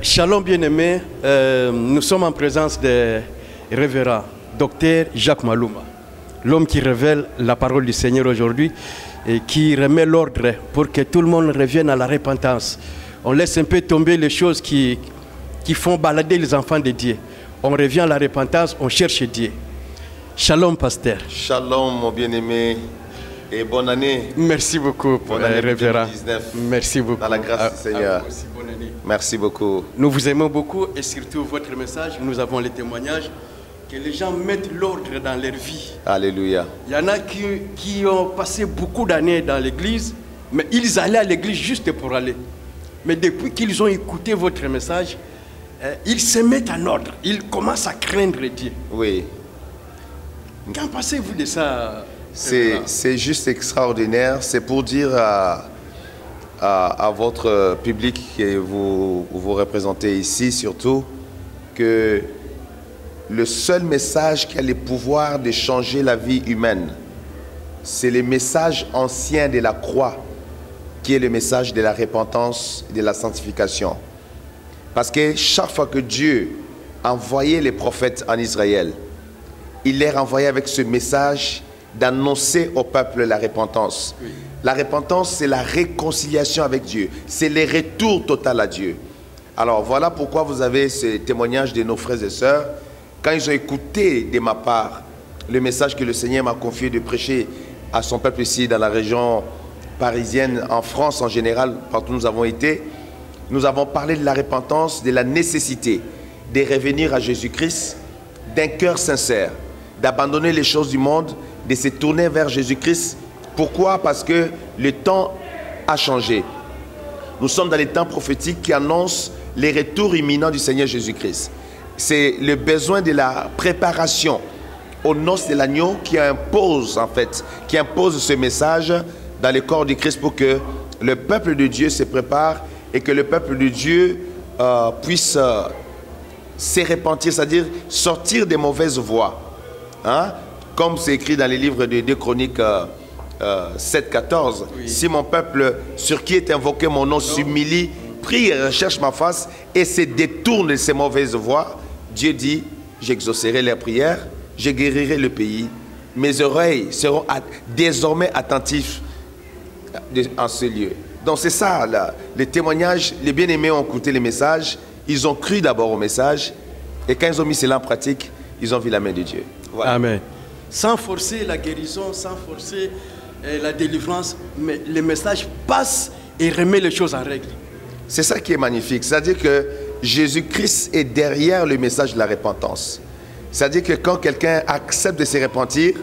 Shalom bien-aimés, nous sommes en présence des révérends Dr Jacques Malouma, l'homme qui révèle la parole du Seigneur aujourd'hui et qui remet l'ordre pour que tout le monde revienne à la repentance. On laisse un peu tomber les choses qui font balader les enfants de Dieu. On revient à la repentance, on cherche Dieu. Shalom pasteur. Shalom mon bien-aimé et bonne année. Merci beaucoup pour les révérends. Merci beaucoup. Dans la grâce du Seigneur. Aussi, bonne année. Merci beaucoup. Nous vous aimons beaucoup et surtout votre message. Nous avons les témoignages que les gens mettent l'ordre dans leur vie. Alléluia. Il y en a qui ont passé beaucoup d'années dans l'église, mais ils allaient à l'église juste pour aller. Mais depuis qu'ils ont écouté votre message, ils se mettent en ordre. Ils commencent à craindre Dieu. Oui. Qu'en pensez-vous de ça? C'est juste extraordinaire. C'est pour dire à votre public que vous représentez ici surtout que le seul message qui a le pouvoir de changer la vie humaine, c'est le message ancien de la croix, qui est le message de la repentance et de la sanctification. Parce que chaque fois que Dieu envoyait les prophètes en Israël, il les renvoyait avec ce message d'annoncer au peuple la repentance. Oui. La repentance, c'est la réconciliation avec Dieu. C'est le retour total à Dieu. Alors voilà pourquoi vous avez ces témoignages de nos frères et sœurs. Quand ils ont écouté de ma part le message que le Seigneur m'a confié de prêcher à son peuple ici dans la région parisienne, en France en général, partout où nous avons été, nous avons parlé de la repentance, de la nécessité de revenir à Jésus-Christ d'un cœur sincère, d'abandonner les choses du monde, de se tourner vers Jésus-Christ. Pourquoi? Parce que le temps a changé. Nous sommes dans les temps prophétiques qui annoncent les retours imminents du Seigneur Jésus-Christ. C'est le besoin de la préparation aux noces de l'agneau qui impose ce message dans le corps du Christ pour que le peuple de Dieu se prépare et que le peuple de Dieu puisse se repentir, c'est-à-dire sortir des mauvaises voies. Hein? Comme c'est écrit dans les livres de 2 Chroniques 7-14, oui. Si mon peuple sur qui est invoqué mon nom s'humilie, prie et recherche ma face et se détourne de ses mauvaises voies, Dieu dit, j'exaucerai leurs prières, je guérirai le pays, mes oreilles seront désormais attentives en ce lieu. Donc c'est ça, là, les témoignages, les bien-aimés ont écouté les messages, ils ont cru d'abord au message, et quand ils ont mis cela en pratique, ils ont vu la main de Dieu. Voilà. Amen. Sans forcer la guérison, sans forcer la délivrance, mais le message passe et remet les choses en règle. C'est ça qui est magnifique, c'est-à-dire que Jésus-Christ est derrière le message de la repentance. C'est-à-dire que quand quelqu'un accepte de se repentir,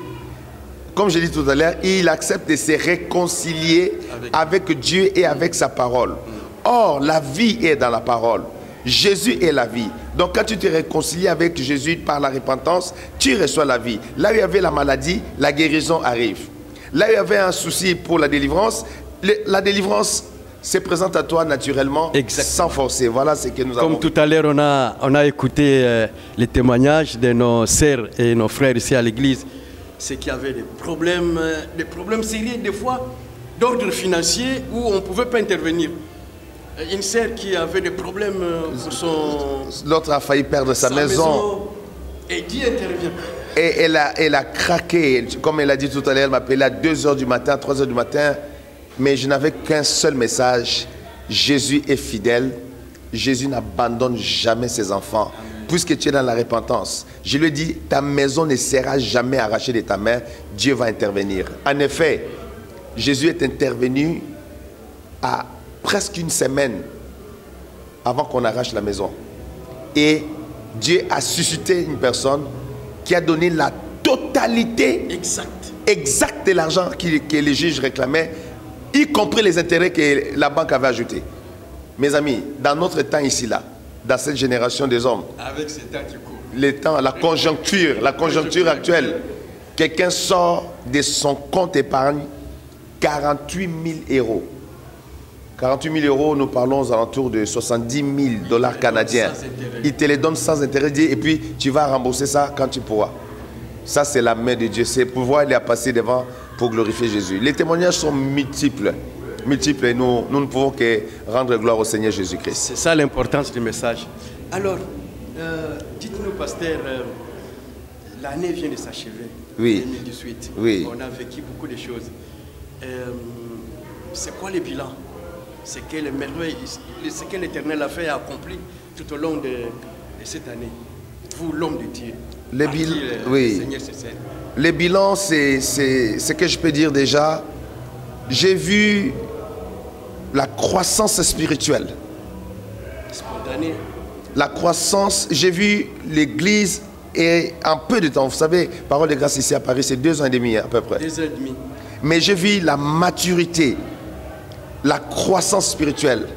comme je l'ai dit tout à l'heure, il accepte de se réconcilier avec Dieu et avec sa parole. Or, la vie est dans la parole. Jésus est la vie. Donc quand tu te réconcilies avec Jésus par la repentance, tu reçois la vie. Là où il y avait la maladie, la guérison arrive. Là où il y avait un souci pour la délivrance se présente à toi naturellement. Exactement. Sans forcer. Voilà ce que nous avons. Comme tout à l'heure, on a écouté les témoignages de nos sœurs et nos frères ici à l'église. C'est qu'il y avait des problèmes sérieux des fois d'ordre financier où on ne pouvait pas intervenir. Une sœur qui avait des problèmes pour son... L'autre a failli perdre sa maison. Et Dieu intervient. Et elle a craqué. Comme elle a dit tout à l'heure, elle m'appelait à 2 h du matin, 3 h du matin. Mais je n'avais qu'un seul message. Jésus est fidèle. Jésus n'abandonne jamais ses enfants. Puisque tu es dans la repentance, je lui ai dit, ta maison ne sera jamais arrachée de ta main. Dieu va intervenir. En effet, Jésus est intervenu à presque une semaine avant qu'on arrache la maison. Et Dieu a suscité une personne qui a donné la totalité exacte de l'argent que les juges réclamaient, y compris les intérêts que la banque avait ajoutés. Mes amis, dans notre temps ici, là, dans cette génération des hommes, avec ces temps qui courent, les temps, la conjoncture actuelle, quelqu'un sort de son compte épargne 48 000 €. 48 000 €, nous parlons aux alentours de 70 000 $ canadiens. Il te les donne sans intérêt et puis tu vas rembourser ça quand tu pourras. Ça, c'est la main de Dieu. C'est pouvoir aller passer devant pour glorifier Jésus. Les témoignages sont multiples. multiples et nous ne pouvons que rendre gloire au Seigneur Jésus-Christ. C'est ça l'importance du message. Alors, dites-nous, pasteur, l'année vient de s'achever, Oui. 2018. Oui. On a vécu beaucoup de choses. C'est quoi le bilan? C'est quelle merveille, c'est que l'Éternel a fait et accompli tout au long de cette année? Vous, l'homme de Dieu, Le bilan, oui. Seigneur se sert. Le bilan, c'est ce que je peux dire déjà. J'ai vu la croissance spirituelle. Spontané. La croissance, j'ai vu l'église et en peu de temps, vous savez, Parole de grâce ici à Paris, c'est 2 ans et demi à peu près. 2 ans et demi. Mais j'ai vu la maturité, la croissance spirituelle.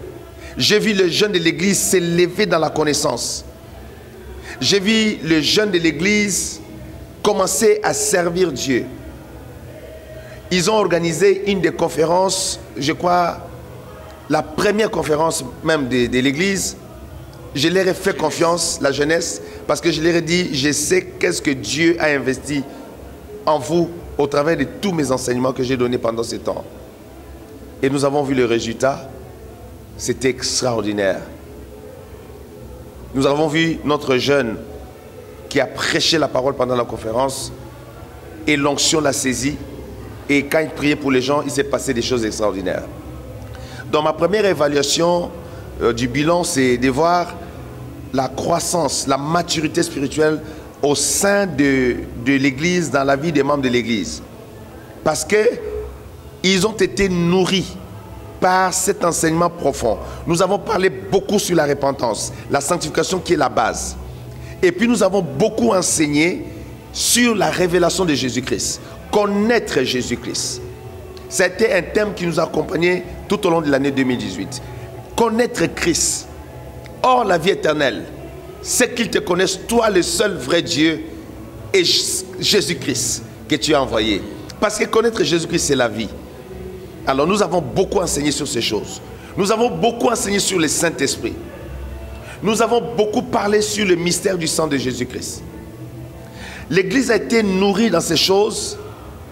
J'ai vu le jeune de l'église s'élever dans la connaissance. J'ai vu le jeune de l'église commencer à servir Dieu. Ils ont organisé une des conférences, je crois, la première conférence même de l'église. Je leur ai fait confiance, la jeunesse, parce que je leur ai dit, je sais qu'est-ce que Dieu a investi en vous au travers de tous mes enseignements que j'ai donnés pendant ce temps. Et nous avons vu le résultat. C'était extraordinaire. Nous avons vu notre jeune qui a prêché la parole pendant la conférence et l'onction l'a saisi. Et quand il priait pour les gens, il s'est passé des choses extraordinaires. Dans ma première évaluation du bilan, c'est de voir la croissance, la maturité spirituelle au sein de l'église, dans la vie des membres de l'église. Parce qu'ils ont été nourris par cet enseignement profond. Nous avons parlé beaucoup sur la repentance, la sanctification qui est la base. Et puis nous avons beaucoup enseigné sur la révélation de Jésus-Christ. Connaître Jésus-Christ. C'était un thème qui nous a accompagnés tout au long de l'année 2018. Connaître Christ. Or, la vie éternelle, c'est qu'ils te connaissent, toi le seul vrai Dieu, et Jésus-Christ que tu as envoyé. Parce que connaître Jésus-Christ, c'est la vie. Alors, nous avons beaucoup enseigné sur ces choses. Nous avons beaucoup enseigné sur le Saint-Esprit. Nous avons beaucoup parlé sur le mystère du sang de Jésus-Christ. L'Église a été nourrie dans ces choses.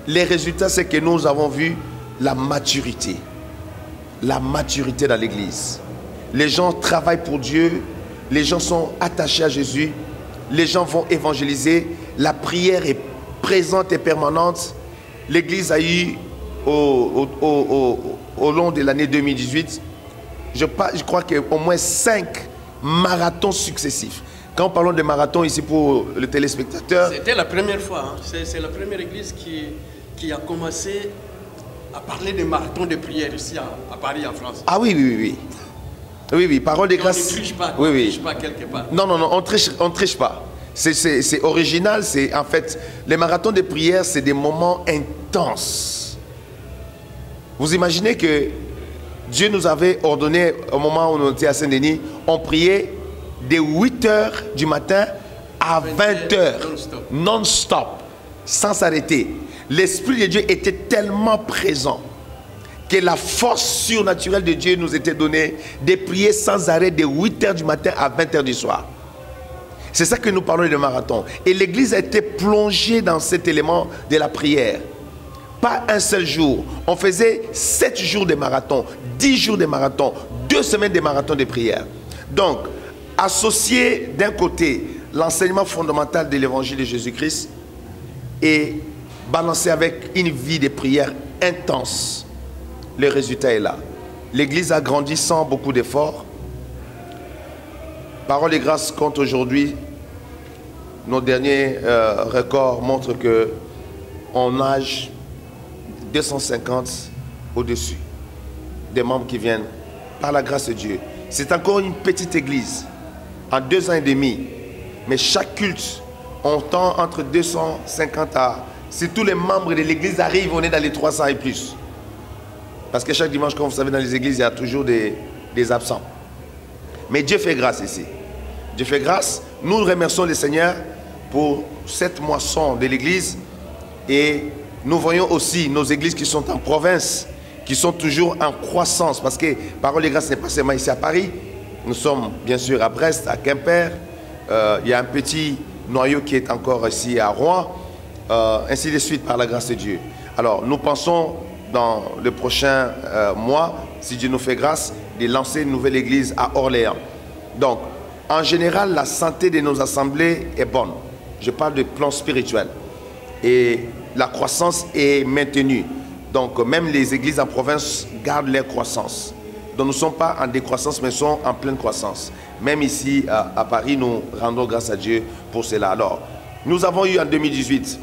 Les résultats, c'est que nous avons vu la maturité. La maturité dans l'Église. Les gens travaillent pour Dieu. Les gens sont attachés à Jésus. Les gens vont évangéliser. La prière est présente et permanente. L'Église a eu, au long de l'année 2018, je crois qu'au moins 5 marathons successifs. Quand parlons de marathon ici pour le téléspectateur... C'était la première fois. Hein. C'est la première église qui a commencé à parler de marathon de prière ici à Paris, en France. Ah oui, oui, oui. Oui, oui, parole de grâce. On ne triche pas, oui, oui. Triche pas quelque part. Non, non, non, on triche pas. C'est original. C'est en fait, les marathons de prière, c'est des moments intenses. Vous imaginez que Dieu nous avait ordonné, au moment où on était à Saint-Denis, on priait de 8h du matin à 20h, non-stop, sans s'arrêter. L'Esprit de Dieu était tellement présent que la force surnaturelle de Dieu nous était donnée de prier sans arrêt de 8h du matin à 20h du soir. C'est ça que nous parlons de marathon. Et l'Église a été plongée dans cet élément de la prière. Pas un seul jour. On faisait 7 jours de marathon, 10 jours de marathon, 2 semaines de marathon de prière. Donc, associer d'un côté l'enseignement fondamental de l'évangile de Jésus-Christ et balancer avec une vie de prière intense, le résultat est là. L'Église a grandi sans beaucoup d'efforts. Parole et grâce compte aujourd'hui. Nos derniers records montrent que on nage 250 au-dessus des membres qui viennent par la grâce de Dieu. C'est encore une petite église en 2 ans et demi, mais chaque culte on tend entre 250 à... Si tous les membres de l'église arrivent, on est dans les 300 et plus. Parce que chaque dimanche, comme vous savez, dans les églises, il y a toujours des absents. Mais Dieu fait grâce ici. Dieu fait grâce. Nous remercions le Seigneur pour cette moisson de l'église. Et nous voyons aussi nos églises qui sont en province, qui sont toujours en croissance. Parce que Parole de grâce n'est pas seulement ici à Paris. Nous sommes bien sûr à Brest, à Quimper. Il y a un petit noyau qui est encore ici à Rouen. Ainsi de suite par la grâce de Dieu. Alors nous pensons dans le prochain mois, si Dieu nous fait grâce, de lancer une nouvelle église à Orléans. Donc, en général, la santé de nos assemblées est bonne. Je parle de plan spirituel. Et la croissance est maintenue. Donc, même les églises en province gardent leur croissance. Donc, nous ne sommes pas en décroissance, mais nous sommes en pleine croissance. Même ici, à Paris, nous rendons grâce à Dieu pour cela. Alors, nous avons eu en 2018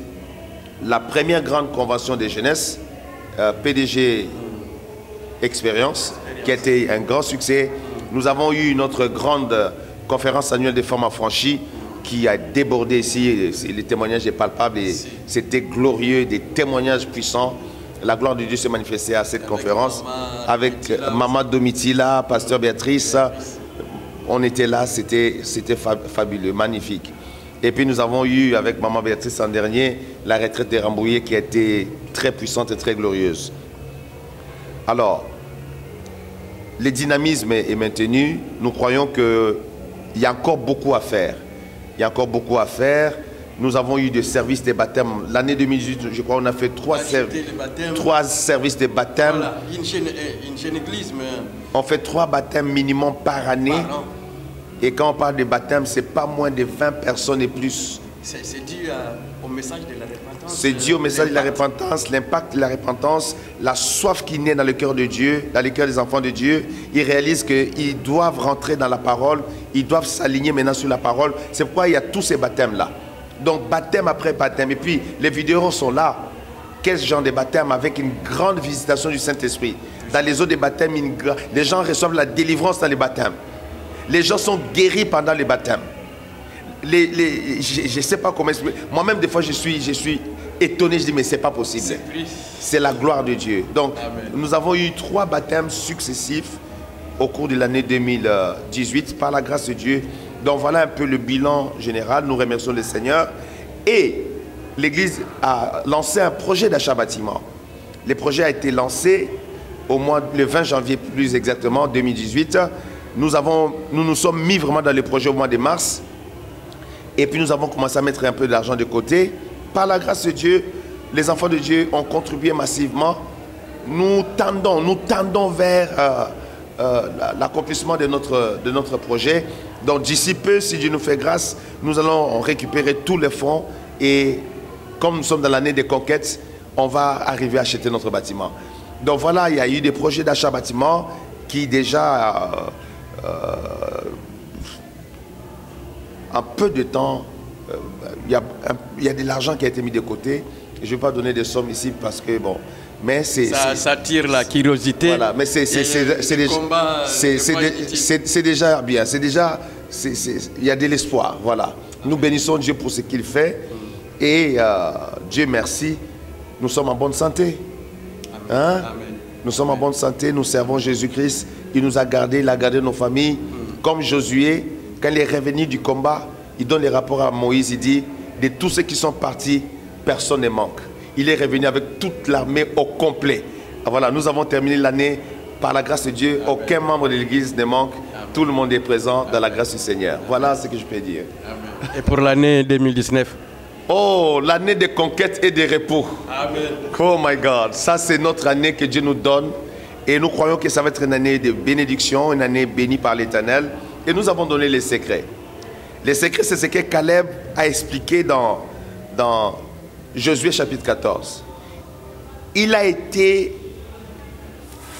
la première grande convention des jeunesses, PDG Expérience, qui a été un grand succès. Nous avons eu notre grande conférence annuelle des femmes affranchies qui a débordé ici. Les témoignages sont palpables et c'était glorieux, des témoignages puissants. La gloire de Dieu s'est manifestée à cette conférence avec Maman Domitila, Pasteur Béatrice. On était là, c'était fabuleux, magnifique. Et puis nous avons eu avec Maman Béatrice en dernier la retraite des Rambouillés qui a été très puissante et très glorieuse. Alors, le dynamisme est maintenu. Nous croyons qu'il y a encore beaucoup à faire. Il y a encore beaucoup à faire. Nous avons eu des services de baptême. L'année 2018, je crois, on a fait trois services de baptême. Voilà, une chaîne église, mais... On fait 3 baptêmes minimum par année. Et quand on parle de baptême, ce n'est pas moins de 20 personnes et plus. C'est dû au message de la repentance. C'est dû au message de la repentance, l'impact de la repentance, la soif qui naît dans le cœur de Dieu, dans le cœur des enfants de Dieu. Ils réalisent qu'ils doivent rentrer dans la parole, ils doivent s'aligner maintenant sur la parole. C'est pourquoi il y a tous ces baptêmes-là. Donc baptême après baptême. Et puis les vidéos sont là. Quel genre de baptême avec une grande visitation du Saint-Esprit. Dans les eaux de baptême, les gens reçoivent la délivrance dans les baptêmes. Les gens sont guéris pendant les baptêmes. Je ne sais pas comment expliquer. Moi-même, des fois, je suis étonné. Je dis, mais ce n'est pas possible. C'est la gloire de Dieu. Donc, amen. Nous avons eu 3 baptêmes successifs au cours de l'année 2018, par la grâce de Dieu. Donc, voilà un peu le bilan général. Nous remercions le Seigneur. Et l'Église a lancé un projet d'achat bâtiment. Le projet a été lancé le 20 janvier, plus exactement, 2018. Nous nous sommes mis vraiment dans le projet au mois de mars. Et puis nous avons commencé à mettre un peu d'argent de côté. Par la grâce de Dieu, les enfants de Dieu ont contribué massivement. Nous tendons vers l'accomplissement de notre projet. Donc d'ici peu, si Dieu nous fait grâce, nous allons récupérer tous les fonds. Et comme nous sommes dans l'année des conquêtes, on va arriver à acheter notre bâtiment. Donc voilà, il y a eu des projets d'achat bâtiment qui déjà... en peu de temps, il y a de l'argent qui a été mis de côté. Je ne vais pas donner des sommes ici parce que, bon, mais ça attire la curiosité. Voilà, mais c'est déjà bien. Il y a de l'espoir, voilà. Nous bénissons Dieu pour ce qu'il fait. Et Dieu merci, nous sommes en bonne santé. Hein? Amen. Nous sommes en bonne santé, nous servons Jésus-Christ. Il nous a gardés, il a gardé nos familles. Comme Josué, quand il est revenu du combat, il donne les rapports à Moïse, il dit, de tous ceux qui sont partis, personne ne manque. Il est revenu avec toute l'armée au complet. Voilà, nous avons terminé l'année par la grâce de Dieu. Amen. Aucun membre de l'Église ne manque. Amen. Tout le monde est présent dans la grâce du Seigneur. Voilà ce que je peux dire. Amen. Et pour l'année 2019? Oh, l'année de conquête et de repos. Amen. Oh my God, ça c'est notre année que Dieu nous donne. Et nous croyons que ça va être une année de bénédiction, une année bénie par l'Éternel. Et nous avons donné les secrets. Les secrets, c'est ce que Caleb a expliqué dans Josué chapitre 14. Il a été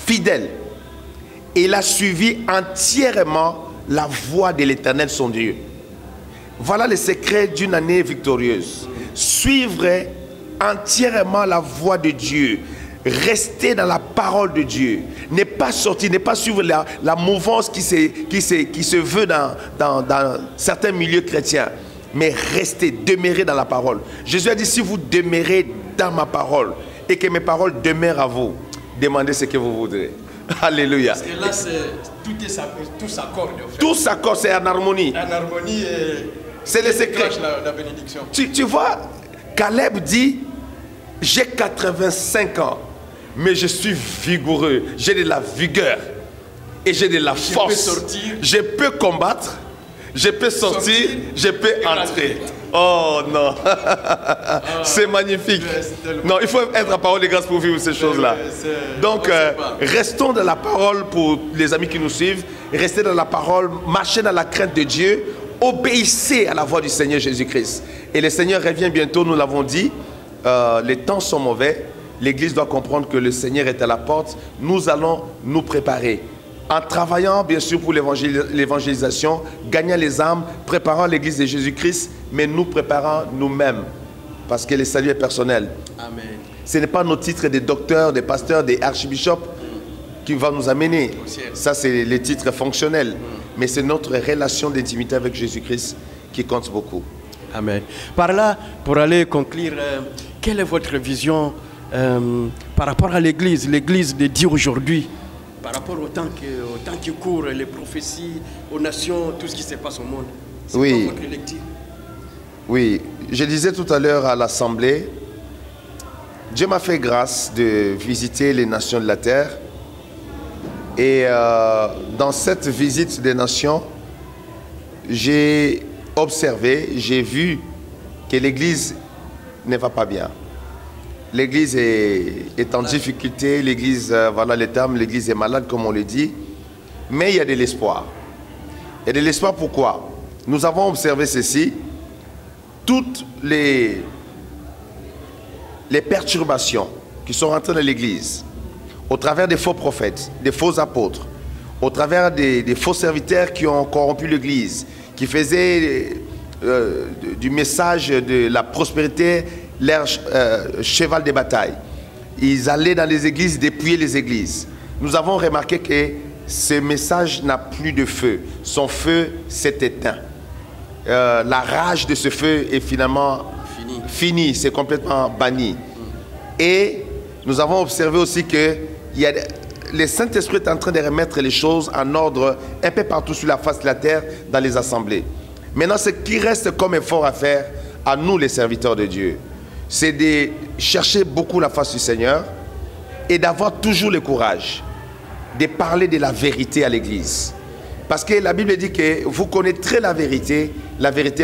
fidèle. Et il a suivi entièrement la voie de l'Éternel, son Dieu. Voilà le secret d'une année victorieuse. Suivre entièrement la voie de Dieu. Rester dans la parole de Dieu. Ne pas sortir, ne pas suivre la mouvance qui se veut dans certains milieux chrétiens. Mais rester, demeurer dans la parole. Jésus a dit, si vous demeurez dans ma parole et que mes paroles demeurent à vous, demandez ce que vous voudrez. Alléluia. Parce que là, tout s'accorde. Tout s'accorde, c'est en harmonie. En harmonie et... C'est le secret. La bénédiction. Tu vois, Caleb dit, j'ai 85 ans, mais je suis vigoureux. J'ai de la vigueur et j'ai de la force. Je peux combattre. Je peux sortir, je peux entrer. Oh non. C'est magnifique. Non, il faut être à parole de grâce pour vivre ces choses-là. Donc, restons dans la parole pour les amis qui nous suivent. Restez dans la parole, marchez dans la crainte de Dieu. Obéissez à la voix du Seigneur Jésus-Christ. Et le Seigneur revient bientôt, nous l'avons dit. Les temps sont mauvais. L'Église doit comprendre que le Seigneur est à la porte. Nous allons nous préparer. En travaillant, bien sûr, pour l'évangélisation, gagnant les âmes, préparant l'Église de Jésus-Christ, mais nous préparant nous-mêmes. Parce que le salut est personnel. Amen. Ce n'est pas nos titres des docteurs, des pasteurs, des archibishops qui vont nous amener. Ça, c'est les titres fonctionnels. Mais c'est notre relation d'intimité avec Jésus-Christ qui compte beaucoup. Amen. Par là, pour aller conclure, quelle est votre vision par rapport à l'Église de Dieu aujourd'hui, par rapport au temps qui court, les prophéties, aux nations, tout ce qui se passe au monde? Oui. Votre lecture? Oui, je disais tout à l'heure à l'Assemblée, Dieu m'a fait grâce de visiter les nations de la terre. Et dans cette visite des nations, j'ai observé, j'ai vu que l'Église ne va pas bien. L'Église est en difficulté, l'Église, voilà le terme, l'Église est malade comme on le dit. Mais il y a de l'espoir. Il y a de l'espoir pourquoi? Nous avons observé ceci. Toutes les perturbations qui sont rentrées dans l'Église, au travers des faux prophètes, des faux apôtres, au travers des faux serviteurs qui ont corrompu l'Église, qui faisaient du message de la prospérité leur cheval de bataille. Ils allaient dans les églises dépouiller les églises. Nous avons remarqué que ce message n'a plus de feu. Son feu s'est éteint. La rage de ce feu est finalement finie. C'est complètement banni. Et nous avons observé aussi que le Saint-Esprit est en train de remettre les choses en ordre un peu partout sur la face de la terre dans les assemblées. Maintenant, ce qui reste comme effort à faire à nous les serviteurs de Dieu, c'est de chercher beaucoup la face du Seigneur et d'avoir toujours le courage de parler de la vérité à l'Église. Parce que la Bible dit que vous connaîtrez la vérité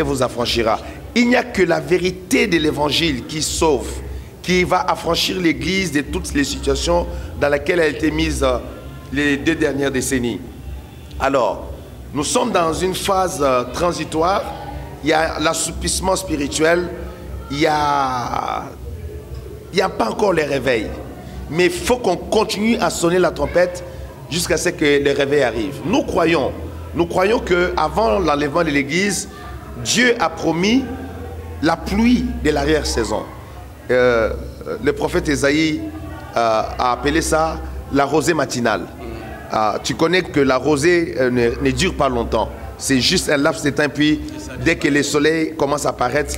vous affranchira. Il n'y a que la vérité de l'Évangile qui sauve, qui va affranchir l'Église de toutes les situations dans lesquelles elle a été mise les 2 dernières décennies. Alors, nous sommes dans une phase transitoire. Il y a l'assouplissement spirituel. Il n'y a pas encore le réveil. Mais il faut qu'on continue à sonner la trompette jusqu'à ce que le réveil arrive. Nous croyons qu'avant l'enlèvement de l'Église, Dieu a promis la pluie de l'arrière-saison. Le prophète Ésaïe a appelé ça la rosée matinale. Tu connais que la rosée ne dure pas longtemps. C'est juste un laps de temps, puis dès que le soleil commence à apparaître,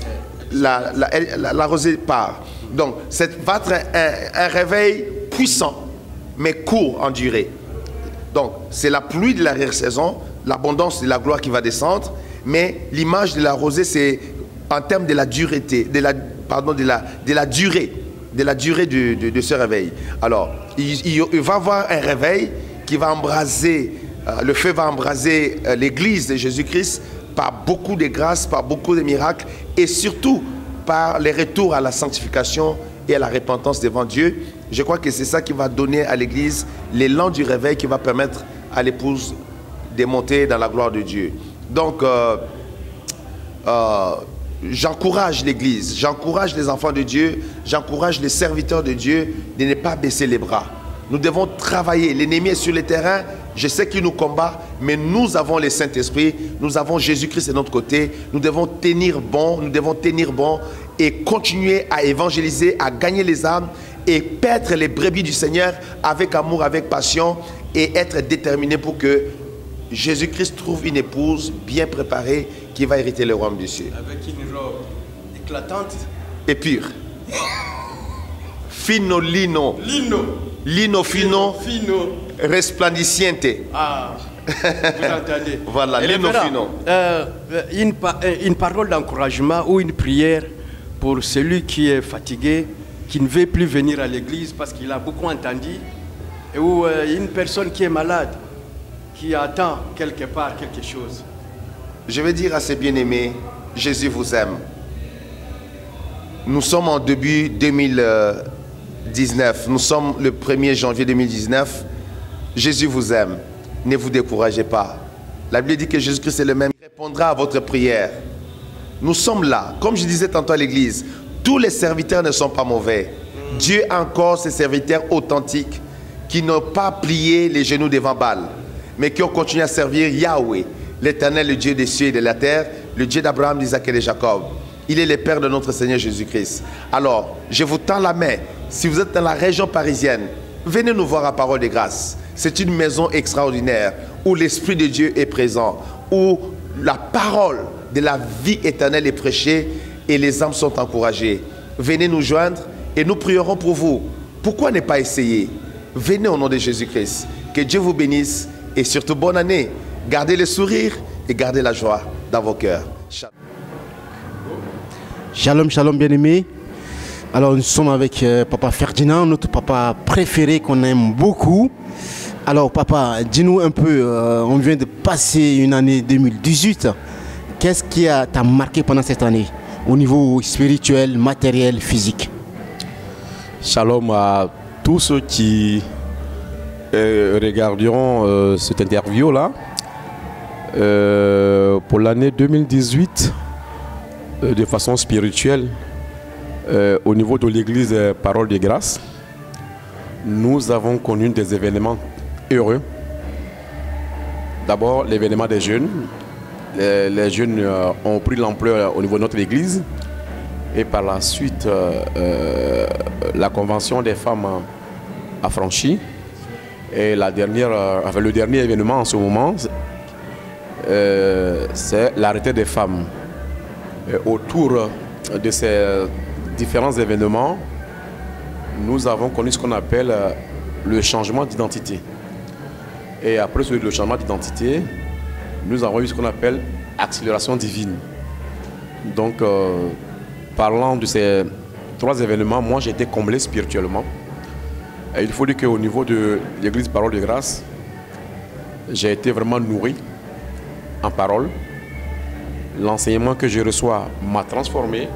la rosée part. Donc, ça va être un réveil puissant, mais court en durée. Donc, c'est la pluie de l'arrière-saison, l'abondance de la gloire qui va descendre, mais l'image de la rosée, c'est en termes de la durée, de la durée de ce réveil. Alors, il va y avoir un réveil qui va embraser, le feu va embraser l'Église de Jésus-Christ par beaucoup de grâces, par beaucoup de miracles et surtout par les retours à la sanctification et à la repentance devant Dieu. Je crois que c'est ça qui va donner à l'Église l'élan du réveil qui va permettre à l'épouse de monter dans la gloire de Dieu. Donc, j'encourage l'Église, j'encourage les enfants de Dieu, j'encourage les serviteurs de Dieu de ne pas baisser les bras. Nous devons travailler. L'ennemi est sur le terrain. Je sais qu'il nous combat, mais nous avons le Saint-Esprit. Nous avons Jésus-Christ de notre côté. Nous devons tenir bon. Nous devons tenir bon et continuer à évangéliser, à gagner les âmes et paître les brebis du Seigneur avec amour, avec passion et être déterminé pour que Jésus-Christ trouve une épouse bien préparée qui va hériter le royaume des cieux. Avec une robe éclatante et pure. Fino lino. Lino fino. Resplendiciente. Ah, vous entendez. Voilà, lino fino. Une parole d'encouragement ou une prière pour celui qui est fatigué, qui ne veut plus venir à l'église parce qu'il a beaucoup entendu, ou une personne qui est malade, qui attend quelque part quelque chose. je vais dire à ces bien-aimés, Jésus vous aime. Nous sommes en début 2019, nous sommes le 1er janvier 2019. Jésus vous aime, ne vous découragez pas. La Bible dit que Jésus-Christ est le même, il répondra à votre prière. Nous sommes là, comme je disais tantôt à l'église, tous les serviteurs ne sont pas mauvais. Dieu a encore ses serviteurs authentiques qui n'ont pas plié les genoux devant Baal, mais qui ont continué à servir Yahweh, l'Éternel, le Dieu des cieux et de la terre, le Dieu d'Abraham, d'Isaac et de Jacob. Il est le Père de notre Seigneur Jésus-Christ. Alors, je vous tends la main. Si vous êtes dans la région parisienne, venez nous voir à Parole de Grâce. C'est une maison extraordinaire où l'Esprit de Dieu est présent, où la parole de la vie éternelle est prêchée et les âmes sont encouragées. Venez nous joindre et nous prierons pour vous. Pourquoi ne pas essayer? Venez au nom de Jésus-Christ. Que Dieu vous bénisse et surtout bonne année. Gardez le sourire et gardez la joie dans vos cœurs. Shalom, shalom bien-aimés. Alors nous sommes avec Papa Ferdinand, notre papa préféré qu'on aime beaucoup. Alors papa, dis-nous un peu, on vient de passer une année 2018. Qu'est-ce qui t'a marqué pendant cette année au niveau spirituel, matériel, physique? Shalom à tous ceux qui regarderont cette interview-là. Pour l'année 2018, de façon spirituelle, au niveau de l'église Parole de Grâce, nous avons connu des événements heureux. D'abord, l'événement des jeunes. Les jeunes ont pris l'ampleur au niveau de notre église. Et par la suite, la convention des femmes a franchi. Et le dernier événement en ce moment, c'est l'arrêté des femmes. Autour de ces différents événements, nous avons connu ce qu'on appelle le changement d'identité. Et après le changement d'identité, nous avons eu ce qu'on appelle accélération divine. Donc, parlant de ces trois événements, moi j'ai été comblé spirituellement. Et il faut dire qu'au niveau de l'église Parole de Grâce, j'ai été vraiment nourri en parole. L'enseignement que je reçois m'a transformé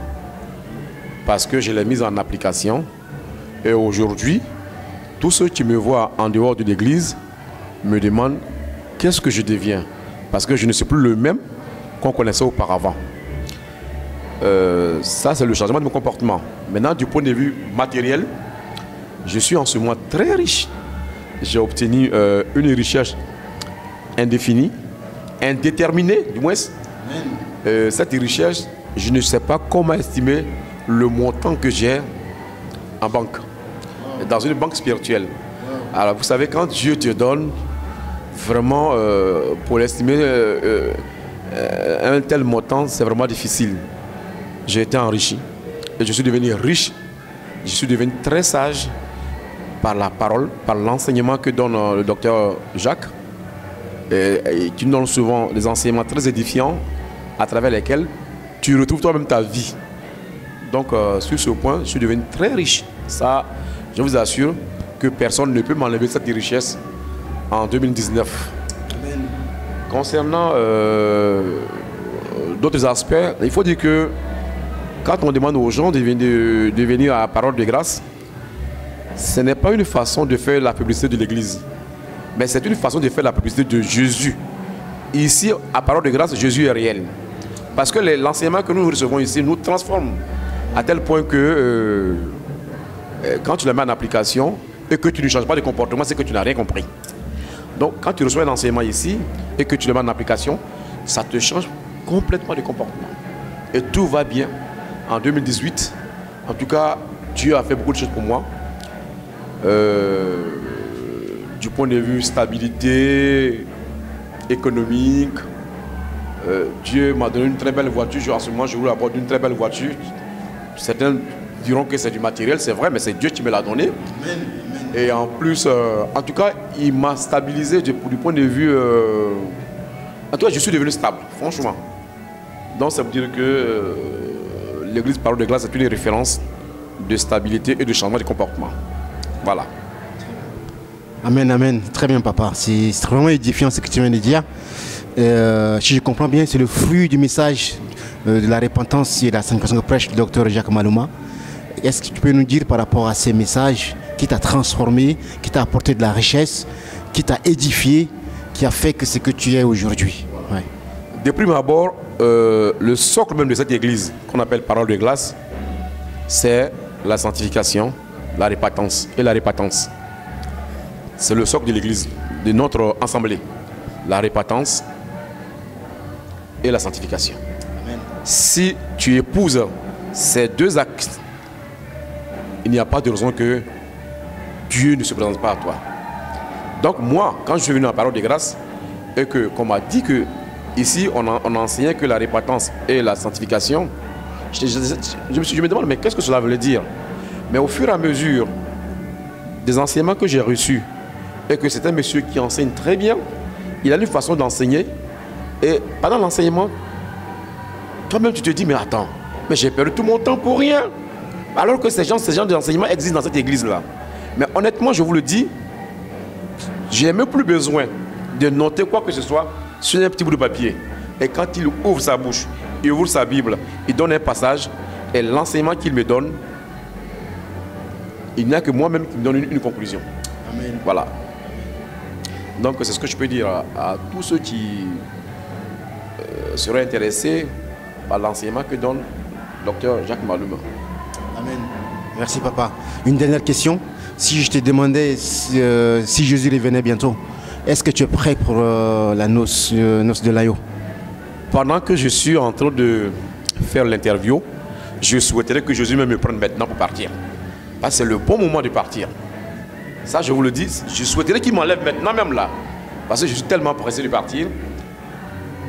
parce que je l'ai mis en application. Et aujourd'hui, tous ceux qui me voient en dehors de l'église me demandent qu'est-ce que je deviens, parce que je ne suis plus le même qu'on connaissait auparavant. Ça, c'est le changement de mon comportement. Maintenant, du point de vue matériel, je suis en ce moment très riche. J'ai obtenu une richesse indéfinie, indéterminée, du moins. Cette richesse, je ne sais pas comment estimer le montant que j'ai en banque, dans une banque spirituelle. Alors, vous savez, quand Dieu te donne, vraiment, pour estimer un tel montant, c'est vraiment difficile. J'ai été enrichi et je suis devenu riche. Je suis devenu très sage par la parole, par l'enseignement que donne le docteur Jacques, et qui nous donne souvent des enseignements très édifiants à travers lesquels tu retrouves toi-même ta vie. Donc, sur ce point, je suis devenu très riche. Ça, je vous assure que personne ne peut m'enlever cette richesse en 2019. Amen. Concernant d'autres aspects, il faut dire que quand on demande aux gens de venir à Parole de Grâce, ce n'est pas une façon de faire la publicité de l'Église, mais c'est une façon de faire la publicité de Jésus. Ici, à Parole de Grâce, Jésus est réel. Parce que l'enseignement que nous recevons ici nous transforme à tel point que quand tu le mets en application et que tu ne changes pas de comportement, c'est que tu n'as rien compris. Donc, quand tu reçois un enseignement ici et que tu le mets en application, ça te change complètement de comportement. Et tout va bien. En 2018, en tout cas, Dieu a fait beaucoup de choses pour moi. Du point de vue stabilité économique, Dieu m'a donné une très belle voiture. En ce moment, je voulais avoir une très belle voiture. Certains diront que c'est du matériel, c'est vrai, mais c'est Dieu qui me l'a donné. Amen. Et en plus, en tout cas, il m'a stabilisé du point de vue... En tout cas, je suis devenu stable, franchement. Donc, ça veut dire que l'église Parole de Grâce est une référence de stabilité et de changement de comportement. Voilà. Amen, amen. Très bien, papa. C'est vraiment édifiant ce que tu viens de dire. Si je comprends bien, c'est le fruit du message de la repentance et de la sanctification que prêche le docteur Jacques Malouma. Est-ce que tu peux nous dire par rapport à ces messages qui t'a transformé, qui t'a apporté de la richesse, qui t'a édifié, qui a fait que ce que tu es aujourd'hui? Ouais. De prime abord, le socle même de cette église, qu'on appelle Parole de grâce, c'est la sanctification, la repentance et la repentance. C'est le socle de l'église, de notre assemblée. La repentance et la sanctification. Amen. Si tu épouses ces deux actes, il n'y a pas de raison que Dieu ne se présente pas à toi. Donc moi, quand je suis venu à la Parole de grâce, et qu'on m'a dit que ici on enseignait que la repentance et la sanctification, je me demande, mais qu'est-ce que cela veut dire? Mais au fur et à mesure des enseignements que j'ai reçus, et que c'est un monsieur qui enseigne très bien, il a une façon d'enseigner, et pendant l'enseignement, toi-même tu te dis, mais attends, mais j'ai perdu tout mon temps pour rien, alors que ces gens d'enseignement existent dans cette église-là. Mais honnêtement, je vous le dis, j'ai même plus besoin de noter quoi que ce soit sur un petit bout de papier. Et quand il ouvre sa bouche, il ouvre sa Bible, il donne un passage, et l'enseignement qu'il me donne, il n'y a que moi-même qui me donne une conclusion. Amen. Voilà. Donc c'est ce que je peux dire à tous ceux qui seraient intéressés par l'enseignement que donne le docteur Jacques Malouma. Amen. Merci papa. Une dernière question. Si je te demandais si Jésus revenait bientôt, est-ce que tu es prêt pour la noce de l'agneau? Pendant que je suis en train de faire l'interview, je souhaiterais que Jésus me prenne maintenant pour partir. Parce que c'est le bon moment de partir. Ça, je vous le dis, je souhaiterais qu'il m'enlève maintenant même là. Parce que je suis tellement pressé de partir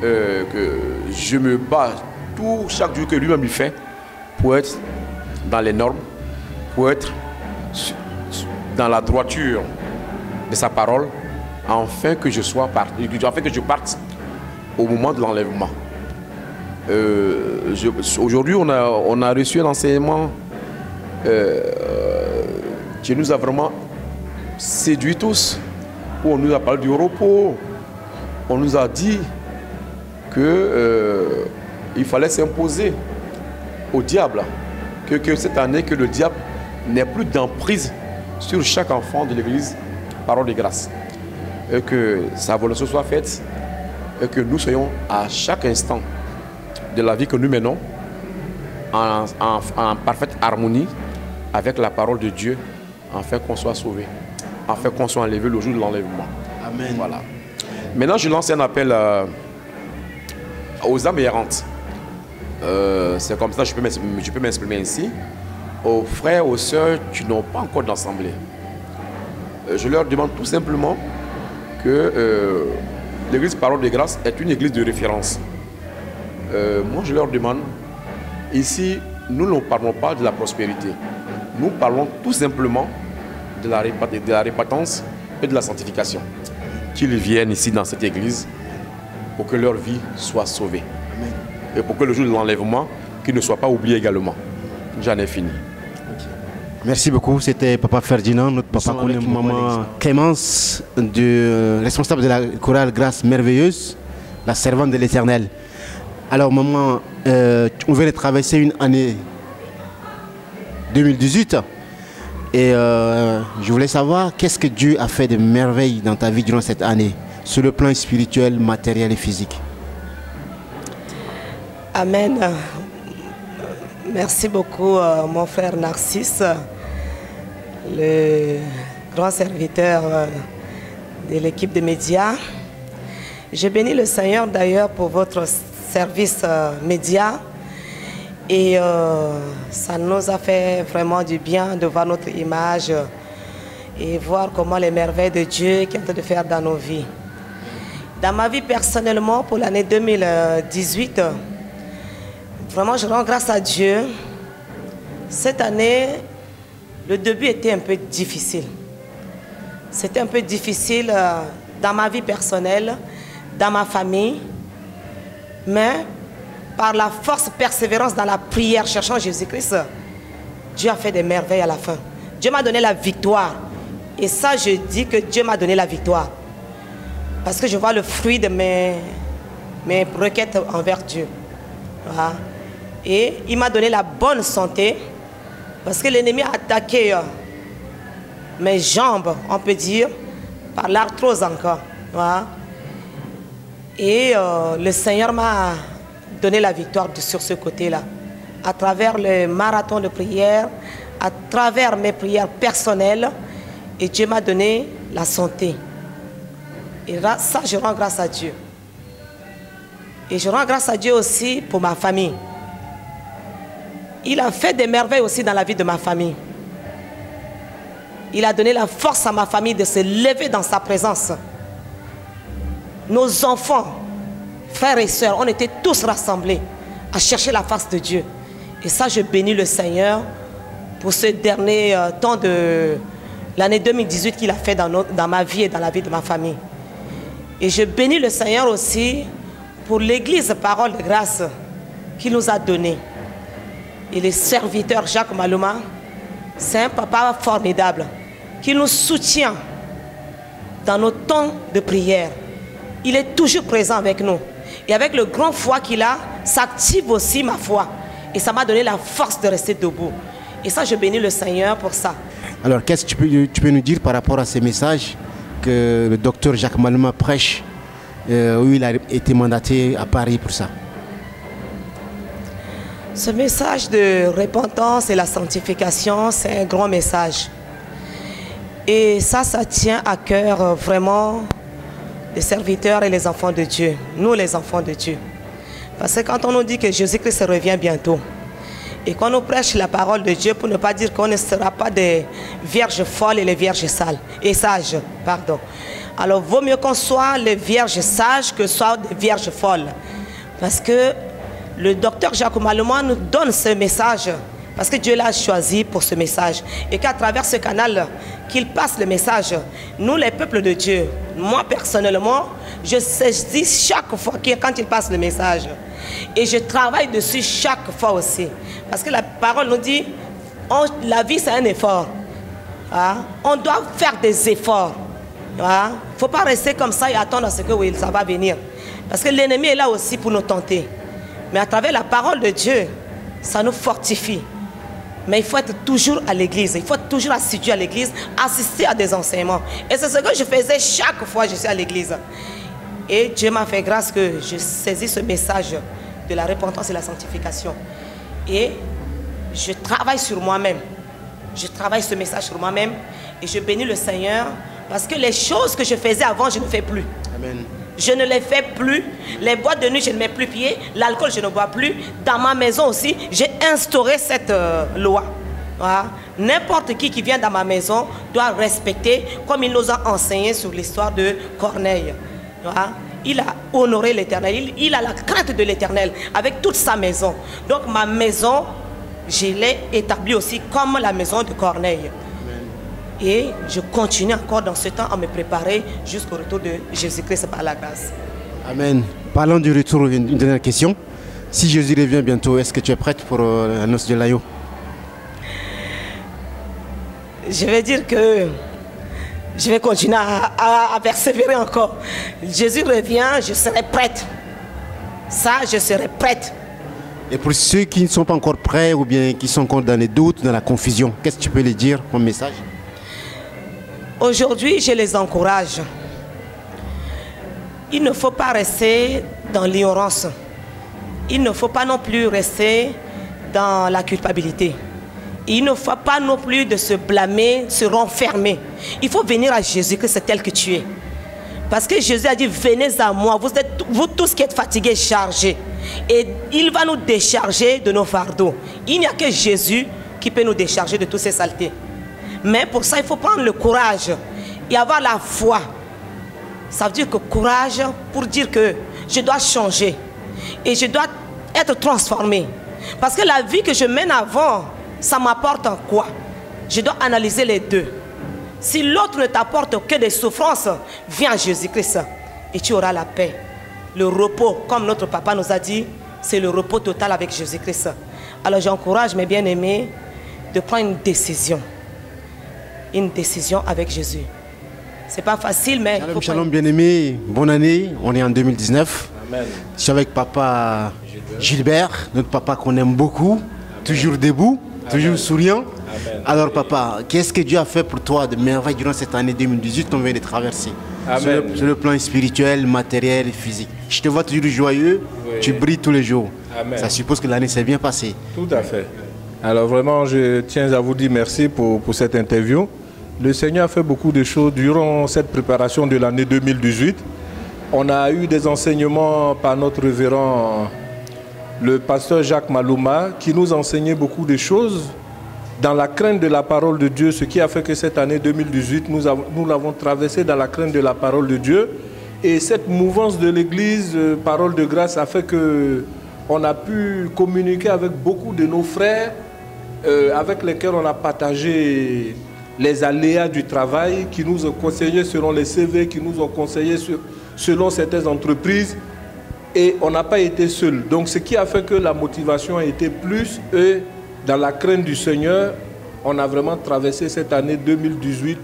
que je me bats chaque jour que lui-même il fait pour être dans les normes, pour être dans la droiture de sa parole, afin que je sois parti, afin que je parte au moment de l'enlèvement. Aujourd'hui, on a reçu un enseignement qui nous a vraiment séduit tous, où on nous a parlé du repos. On nous a dit qu'il fallait s'imposer au diable, que cette année, que le diable n'ait plus d'emprise sur chaque enfant de l'église, Parole de grâce, et que sa volonté soit faite, et que nous soyons à chaque instant de la vie que nous menons en parfaite harmonie avec la parole de Dieu, afin qu'on soit sauvé, afin qu'on soit enlevé le jour de l'enlèvement. Amen. Voilà. Maintenant, je lance un appel aux âmes errantes. C'est comme ça que je peux m'exprimer ainsi. Aux frères, aux sœurs qui n'ont pas encore d'assemblée. Je leur demande tout simplement que l'église Parole de grâce est une église de référence. Moi, je leur demande, ici, nous ne parlons pas de la prospérité. Nous parlons tout simplement de la repentance et de la sanctification. Qu'ils viennent ici dans cette église pour que leur vie soit sauvée. Amen. Et pour que le jour de l'enlèvement, qu'ils ne soient pas oubliés également. J'en ai fini. Okay. Merci beaucoup. C'était Papa Ferdinand, notre papa qu'on aime, maman Clémence, responsable de la chorale Grâce Merveilleuse, la servante de l'Éternel. Alors maman, on vient de traverser une année 2018 et je voulais savoir qu'est-ce que Dieu a fait de merveilles dans ta vie durant cette année, sur le plan spirituel, matériel et physique. Amen. Merci beaucoup mon frère Narcisse, le grand serviteur de l'équipe de médias. Je bénis le Seigneur d'ailleurs pour votre service média. Et ça nous a fait vraiment du bien de voir notre image et voir comment les merveilles de Dieu qu'il est en train de faire dans nos vies. Dans ma vie personnellement, pour l'année 2018, vraiment je rends grâce à Dieu. Cette année, le début était un peu difficile. C'était un peu difficile dans ma vie personnelle, dans ma famille, mais par la force, persévérance dans la prière, cherchant Jésus-Christ, Dieu a fait des merveilles à la fin. Dieu m'a donné la victoire Et ça, je dis que Dieu m'a donné la victoire. Parce que je vois le fruit de mes requêtes envers Dieu. Voilà. Et il m'a donné la bonne santé. Parce que l'ennemi a attaqué mes jambes, on peut dire, par l'arthrose encore. Voilà. Et le Seigneur m'a donné la victoire sur ce côté-là. À travers le marathon de prière, à travers mes prières personnelles, et Dieu m'a donné la santé. Et là, ça, je rends grâce à Dieu. Et je rends grâce à Dieu aussi pour ma famille. Il a fait des merveilles aussi dans la vie de ma famille. Il a donné la force à ma famille de se lever dans sa présence. Nos enfants, frères et sœurs, on était tous rassemblés à chercher la face de Dieu. Et ça, je bénis le Seigneur pour ce dernier temps de l'année 2018 qu'il a fait dans ma vie et dans la vie de ma famille. Et je bénis le Seigneur aussi pour l'église Parole de Grâce qu'il nous a donnée. Et le serviteur Jacques Maluma, c'est un papa formidable qui nous soutient dans nos temps de prière. Il est toujours présent avec nous. Et avec le grand foi qu'il a, s'active aussi ma foi. Et ça m'a donné la force de rester debout. Et ça, je bénis le Seigneur pour ça. Alors, qu'est-ce que tu peux nous dire par rapport à ces messages que le docteur Jacques Maluma prêche, où il a été mandaté à Paris pour ça? Ce message de repentance et la sanctification, c'est un grand message. Et ça tient à cœur vraiment les serviteurs et les enfants de Dieu, nous les enfants de Dieu. Parce que quand on nous dit que Jésus-Christ revient bientôt, et qu'on nous prêche la parole de Dieu pour ne pas dire qu'on ne sera pas des vierges folles et les vierges sales, et sages, pardon. Alors, vaut mieux qu'on soit les vierges sages que soit des vierges folles. Parce que le docteur Jacques Maluma nous donne ce message, parce que Dieu l'a choisi pour ce message. Et qu'à travers ce canal, qu'il passe le message, nous les peuples de Dieu, moi personnellement, je saisis chaque fois quand il passe le message. Et je travaille dessus chaque fois aussi. Parce que la parole nous dit, la vie c'est un effort. Hein? On doit faire des efforts. Il ne faut pas rester comme ça et attendre à ce que oui, ça va venir. Parce que l'ennemi est là aussi pour nous tenter. Mais à travers la parole de Dieu, ça nous fortifie. Mais il faut être toujours à l'église. Il faut être toujours assidu à l'église, assister à des enseignements. Et c'est ce que je faisais chaque fois que je suis à l'église. Et Dieu m'a fait grâce que je saisis ce message de la repentance et la sanctification. Et je travaille sur moi-même. Je travaille ce message sur moi-même. Et je bénis le Seigneur parce que les choses que je faisais avant, je ne fais plus. Amen. Je ne les fais plus. Les boîtes de nuit, je ne mets plus pied. L'alcool, je ne bois plus. Dans ma maison aussi, j'ai instauré cette loi. Voilà. N'importe qui vient dans ma maison doit respecter, comme il nous a enseigné sur l'histoire de Corneille. Voilà. Il a honoré l'Éternel. Il a la crainte de l'Éternel avec toute sa maison. Donc ma maison, je l'ai établie aussi comme la maison de Corneille. Et je continue encore dans ce temps à me préparer jusqu'au retour de Jésus-Christ par la grâce. Amen. Parlons du retour, une dernière question. Si Jésus revient bientôt, est-ce que tu es prête pour la noce de l'agneau? Je vais dire que je vais continuer à persévérer encore. Jésus revient, je serai prête. Ça, je serai prête. Et pour ceux qui ne sont pas encore prêts ou bien qui sont encore dans les doutes, dans la confusion, qu'est-ce que tu peux les dire comme message? Aujourd'hui, je les encourage. Il ne faut pas rester dans l'ignorance. Il ne faut pas non plus rester dans la culpabilité. Il ne faut pas non plus de se blâmer, se renfermer. Il faut venir à Jésus-Christ tel que tu es. Parce que Jésus a dit, venez à moi, vous tous qui êtes fatigués, chargés. Et il va nous décharger de nos fardeaux. Il n'y a que Jésus qui peut nous décharger de toutes ces saletés. Mais pour ça, il faut prendre le courage et avoir la foi. Ça veut dire que courage pour dire que je dois changer. Et je dois être transformé. Parce que la vie que je mène avant, ça m'apporte en quoi? Je dois analyser les deux. Si l'autre ne t'apporte que des souffrances, viens à Jésus-Christ et tu auras la paix. Le repos, comme notre papa nous a dit, c'est le repos total avec Jésus-Christ. Alors j'encourage mes bien-aimés de prendre une décision. une décision avec Jésus. C'est pas facile, mais... Shalom, shalom, bien-aimé, bonne année, on est en 2019. Amen. Je suis avec papa Gilbert, notre papa qu'on aime beaucoup, Amen. Toujours debout, Amen. Toujours souriant. Amen. Alors papa, qu'est-ce que Dieu a fait pour toi de merveille durant cette année 2018 qu'on vient de traverser? Sur le plan spirituel, matériel et physique. Je te vois toujours joyeux, oui. Tu brilles tous les jours. Amen. Ça suppose que l'année s'est bien passée. Tout à fait. Alors vraiment, je tiens à vous dire merci pour cette interview. Le Seigneur a fait beaucoup de choses durant cette préparation de l'année 2018. On a eu des enseignements par notre révérend, le pasteur Jacques Malouma, qui nous enseignait beaucoup de choses dans la crainte de la parole de Dieu, ce qui a fait que cette année 2018, nous l'avons traversée dans la crainte de la parole de Dieu. Et cette mouvance de l'Église, Parole de Grâce, a fait qu'on a pu communiquer avec beaucoup de nos frères, avec lesquels on a partagé les aléas du travail, qui nous ont conseillé selon les CV, qui nous ont conseillé selon certaines entreprises, et on n'a pas été seul. Donc ce qui a fait que la motivation a été plus, et dans la crainte du Seigneur, on a vraiment traversé cette année 2018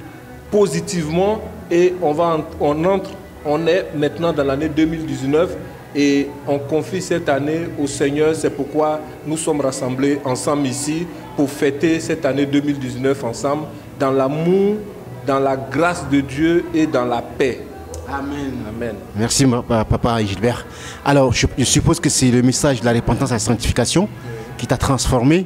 positivement, et on est maintenant dans l'année 2019, et on confie cette année au Seigneur. C'est pourquoi nous sommes rassemblés ensemble ici pour fêter cette année 2019 ensemble, dans l'amour, dans la grâce de Dieu et dans la paix. Amen. Amen. Merci papa Gilbert. Alors je suppose que c'est le message de la repentance et la sanctification qui t'a transformé,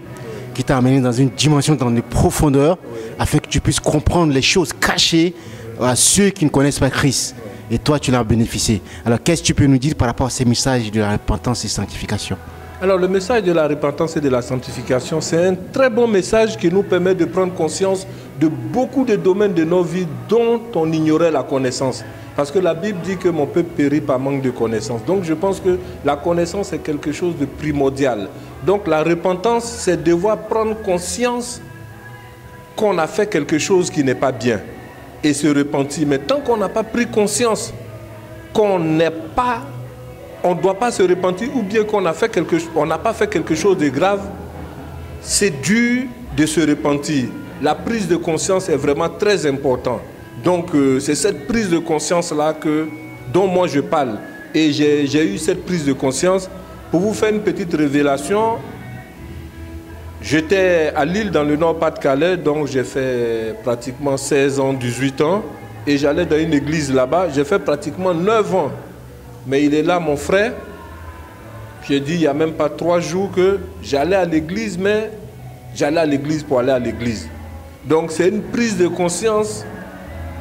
qui t'a amené dans une dimension, dans des profondeurs, afin que tu puisses comprendre les choses cachées à ceux qui ne connaissent pas Christ. Et toi, tu l'as bénéficié. Alors, qu'est-ce que tu peux nous dire par rapport à ces messages de la repentance et de la sanctification? Alors, le message de la repentance et de la sanctification, c'est un très bon message qui nous permet de prendre conscience de beaucoup de domaines de nos vies dont on ignorait la connaissance. Parce que la Bible dit que mon peuple périt par manque de connaissance. Donc, je pense que la connaissance est quelque chose de primordial. Donc, la repentance, c'est devoir prendre conscience qu'on a fait quelque chose qui n'est pas bien et se repentir. Mais tant qu'on n'a pas pris conscience qu'on n'est pas, on ne doit pas se repentir, ou bien qu'on n'a pas fait quelque chose de grave, c'est dur de se repentir. La prise de conscience est vraiment très importante. Donc c'est cette prise de conscience-là dont moi je parle. Et j'ai eu cette prise de conscience. Pour vous faire une petite révélation, j'étais à Lille dans le Nord-Pas-de-Calais, donc j'ai fait pratiquement 16 ans, 18 ans. Et j'allais dans une église là-bas, j'ai fait pratiquement 9 ans. Mais il est là mon frère. J'ai dit il n'y a même pas 3 jours que j'allais à l'église, mais j'allais à l'église pour aller à l'église. Donc c'est une prise de conscience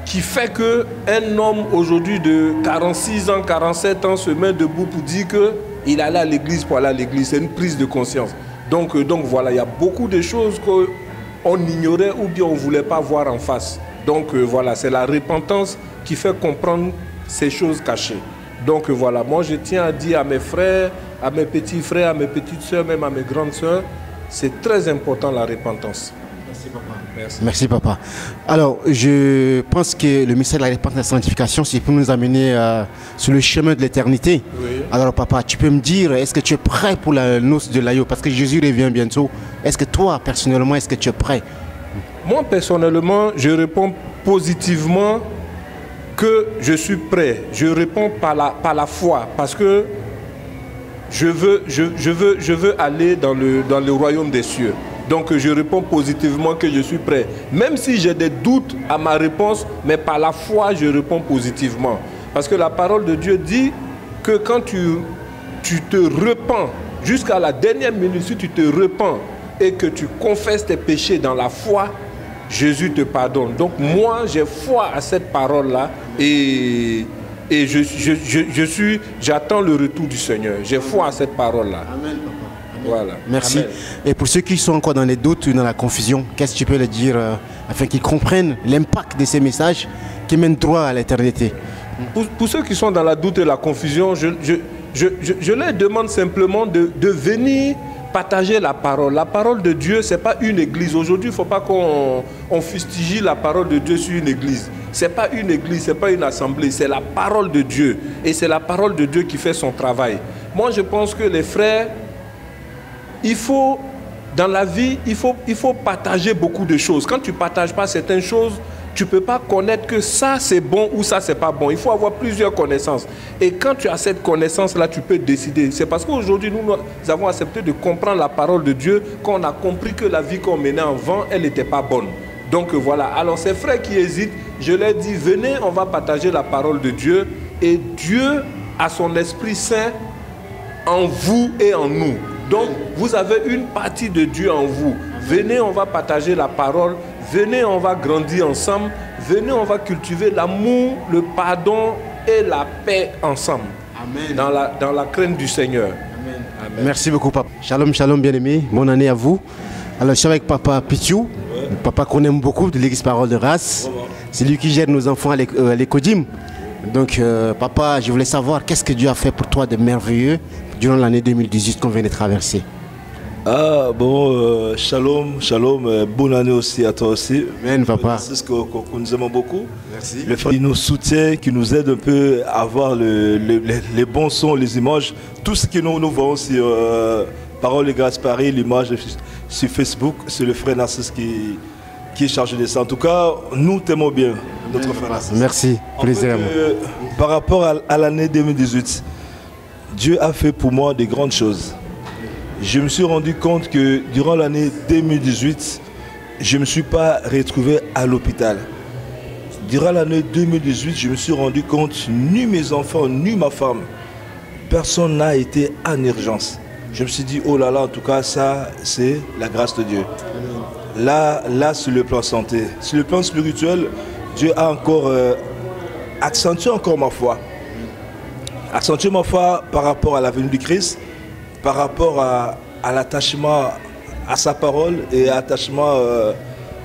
qui fait qu'un homme aujourd'hui de 46 ans, 47 ans se met debout pour dire qu'il allait à l'église pour aller à l'église. C'est une prise de conscience. Donc voilà, il y a beaucoup de choses qu'on ignorait ou bien on ne voulait pas voir en face. Donc voilà, c'est la repentance qui fait comprendre ces choses cachées. Donc voilà, moi je tiens à dire à mes frères, à mes petits frères, à mes petites soeurs, même à mes grandes soeurs, c'est très important la repentance. Merci papa. Merci papa. Alors je pense que le message de la repentance et de la sanctification, c'est pour nous amener sur le chemin de l'éternité. Oui. Alors papa, tu peux me dire, est-ce que tu es prêt pour la noce de l'agneau? Parce que Jésus revient bientôt. Est-ce que toi, personnellement, est-ce que tu es prêt? Moi, personnellement, je réponds positivement que je suis prêt. Je réponds par la foi, parce que je veux aller dans le royaume des cieux. Donc je réponds positivement que je suis prêt. Même si j'ai des doutes à ma réponse, mais par la foi, je réponds positivement. Parce que la parole de Dieu dit que quand tu te repens, jusqu'à la dernière minute, si tu te repens et que tu confesses tes péchés dans la foi, Jésus te pardonne. Donc moi, j'ai foi à cette parole-là et j'attends le retour du Seigneur. J'ai foi à cette parole-là. Amen, papa. Voilà. Merci. Amen. Et pour ceux qui sont encore dans les doutes ou dans la confusion, qu'est-ce que tu peux leur dire afin qu'ils comprennent l'impact de ces messages qui mènent droit à l'éternité? Pour ceux qui sont dans la doute et la confusion, je leur demande simplement de venir partager la parole. La parole de Dieu, ce n'est pas une église. Aujourd'hui, il ne faut pas qu'on fustige la parole de Dieu sur une église. Ce n'est pas une église, ce n'est pas une assemblée, c'est la parole de Dieu. Et c'est la parole de Dieu qui fait son travail. Moi, je pense que les frères, il faut dans la vie, il faut partager beaucoup de choses. Quand tu ne partages pas certaines choses, tu ne peux pas connaître que ça c'est bon ou ça c'est pas bon. Il faut avoir plusieurs connaissances. Et quand tu as cette connaissance-là, tu peux décider. C'est parce qu'aujourd'hui, nous avons accepté de comprendre la parole de Dieu, qu'on a compris que la vie qu'on menait avant, elle n'était pas bonne. Donc voilà. Alors ces frères qui hésitent, je leur dis, venez, on va partager la parole de Dieu. Et Dieu a son Esprit Saint en vous et en nous. Donc vous avez une partie de Dieu en vous. Venez, on va partager la parole. Venez, on va grandir ensemble. Venez, on va cultiver l'amour, le pardon et la paix ensemble. Amen. Dans la crainte du Seigneur. Amen. Amen. Merci beaucoup, papa. Shalom, shalom, bien-aimé. Bonne année à vous. Alors, je suis avec papa Pichou, le papa qu'on aime beaucoup de l'Église Parole de Race. C'est lui qui gère nos enfants à l'Ecodim. Donc, papa, je voulais savoir qu'est-ce que Dieu a fait pour toi de merveilleux durant l'année 2018 qu'on vient de traverser. Ah bon, shalom, shalom, bonne année aussi à toi aussi. Amen, papa. C'est ce que nous aimons beaucoup. Merci. Le frère qui nous soutient, qui nous aide un peu à avoir les bons sons, les images, tout ce que nous voyons sur Parole et Grâce Paris, l'image sur Facebook, c'est le frère Narcisse qui est chargé de ça. En tout cas, nous t'aimons bien, notre frère Narcisse. Merci, plaisir à moi. Par rapport à l'année 2018, Dieu a fait pour moi de grandes choses. Je me suis rendu compte que durant l'année 2018, je ne me suis pas retrouvé à l'hôpital. Durant l'année 2018, je me suis rendu compte, ni mes enfants, ni ma femme, personne n'a été en urgence. Je me suis dit, oh là là, en tout cas, ça, c'est la grâce de Dieu. Là, sur le plan santé. Sur le plan spirituel, Dieu a encore accentué encore ma foi. Accentué ma foi par rapport à la venue du Christ, par rapport à l'attachement à sa parole et à l'attachement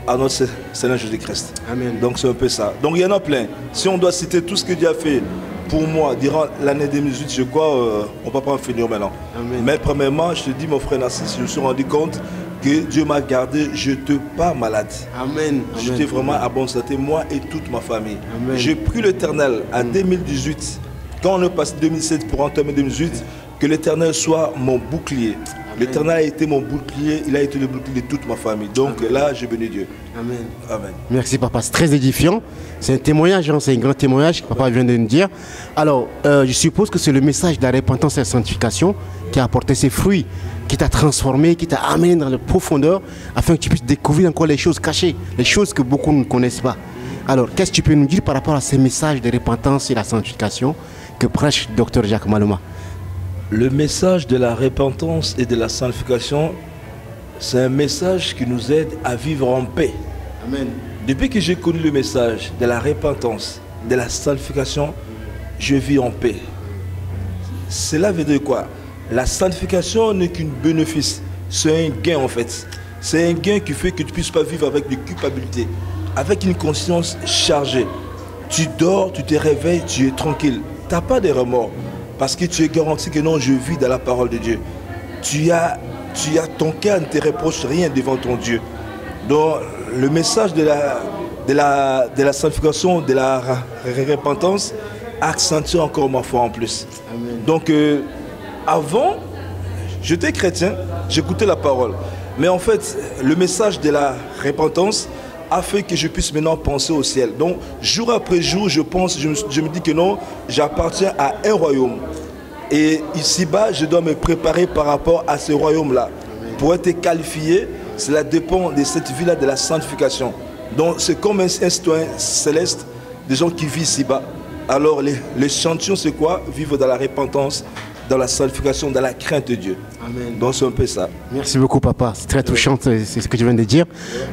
à notre Seigneur Jésus-Christ. Amen. Donc c'est un peu ça. Donc il y en a plein. Si on doit citer tout ce que Dieu a fait pour moi durant l'année 2018, je crois on ne peut pas en finir maintenant. Amen. Mais premièrement, je te dis mon frère Narcisse, je me suis rendu compte que Dieu m'a gardé, je n'étais pas malade. Amen. J'étais vraiment à bonne santé, moi et toute ma famille. J'ai pris l'Éternel en 2018. Quand on est passé 2007 pour entamer 2018, que l'Éternel soit mon bouclier. L'Éternel a été mon bouclier, il a été le bouclier de toute ma famille. Donc Amen. Là, je bénis Dieu. Amen. Amen. Merci papa, c'est très édifiant. C'est un témoignage, hein, c'est un grand témoignage que papa vient de nous dire. Alors, je suppose que c'est le message de la repentance et de la sanctification qui a apporté ses fruits, qui t'a transformé, qui t'a amené dans la profondeur, afin que tu puisses découvrir encore les choses cachées, les choses que beaucoup ne connaissent pas. Alors, qu'est-ce que tu peux nous dire par rapport à ces messages de repentance et de la sanctification que prêche Dr Jacques Maluma? Le message de la repentance et de la sanctification, c'est un message qui nous aide à vivre en paix. Amen. Depuis que j'ai connu le message de la repentance, de la sanctification, je vis en paix. Cela veut dire quoi? La sanctification n'est qu'un bénéfice, c'est un gain en fait. C'est un gain qui fait que tu ne puisses pas vivre avec de culpabilité, avec une conscience chargée. Tu dors, tu te réveilles, tu es tranquille. Tu n'as pas de remords. Parce que tu es garanti que non, je vis dans la parole de Dieu. Tu as ton cœur ne te reproche rien devant ton Dieu. Donc le message de la sanctification, de la repentance, accentue encore ma foi en plus. Amen. Donc avant, j'étais chrétien, j'écoutais la parole. Mais en fait, le message de la repentance a fait que je puisse maintenant penser au ciel. Donc, jour après jour, je me dis que non, j'appartiens à un royaume. Et ici-bas, je dois me préparer par rapport à ce royaume-là. Pour être qualifié, cela dépend de cette vie-là, de la sanctification. Donc, c'est comme un citoyen céleste, des gens qui vivent ici-bas. Alors, les champions, c'est quoi? Vivre dans la repentance, dans la sanctification, dans la crainte de Dieu. Amen. Donc c'est un peu ça. Merci beaucoup papa, c'est très touchant, c'est ce que tu viens de dire.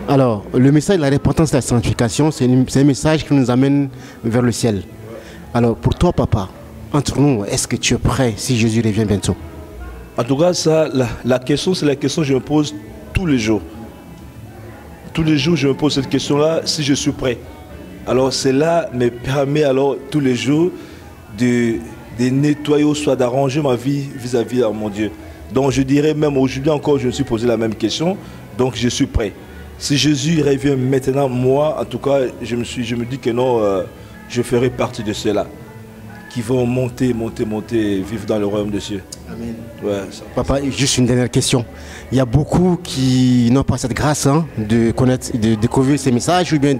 Alors, le message de la repentance et de la sanctification, c'est un message qui nous amène vers le ciel. Alors, pour toi papa, entre nous, est-ce que tu es prêt si Jésus revient bientôt? En tout cas, ça, la question, c'est la question que je me pose tous les jours. Tous les jours, je me pose cette question-là, si je suis prêt. Alors, cela me permet alors tous les jours de nettoyer, soit d'arranger ma vie vis-à-vis de mon Dieu. Donc je dirais même aujourd'hui encore, je me suis posé la même question, donc je suis prêt. Si Jésus revient maintenant, moi, en tout cas, je me dis que non, je ferai partie de ceux-là qui vont monter, vivre dans le royaume de Dieu. Amen. Ouais, Papa, juste une dernière question. Il y a beaucoup qui n'ont pas cette grâce de connaître, de découvrir ces messages ou bien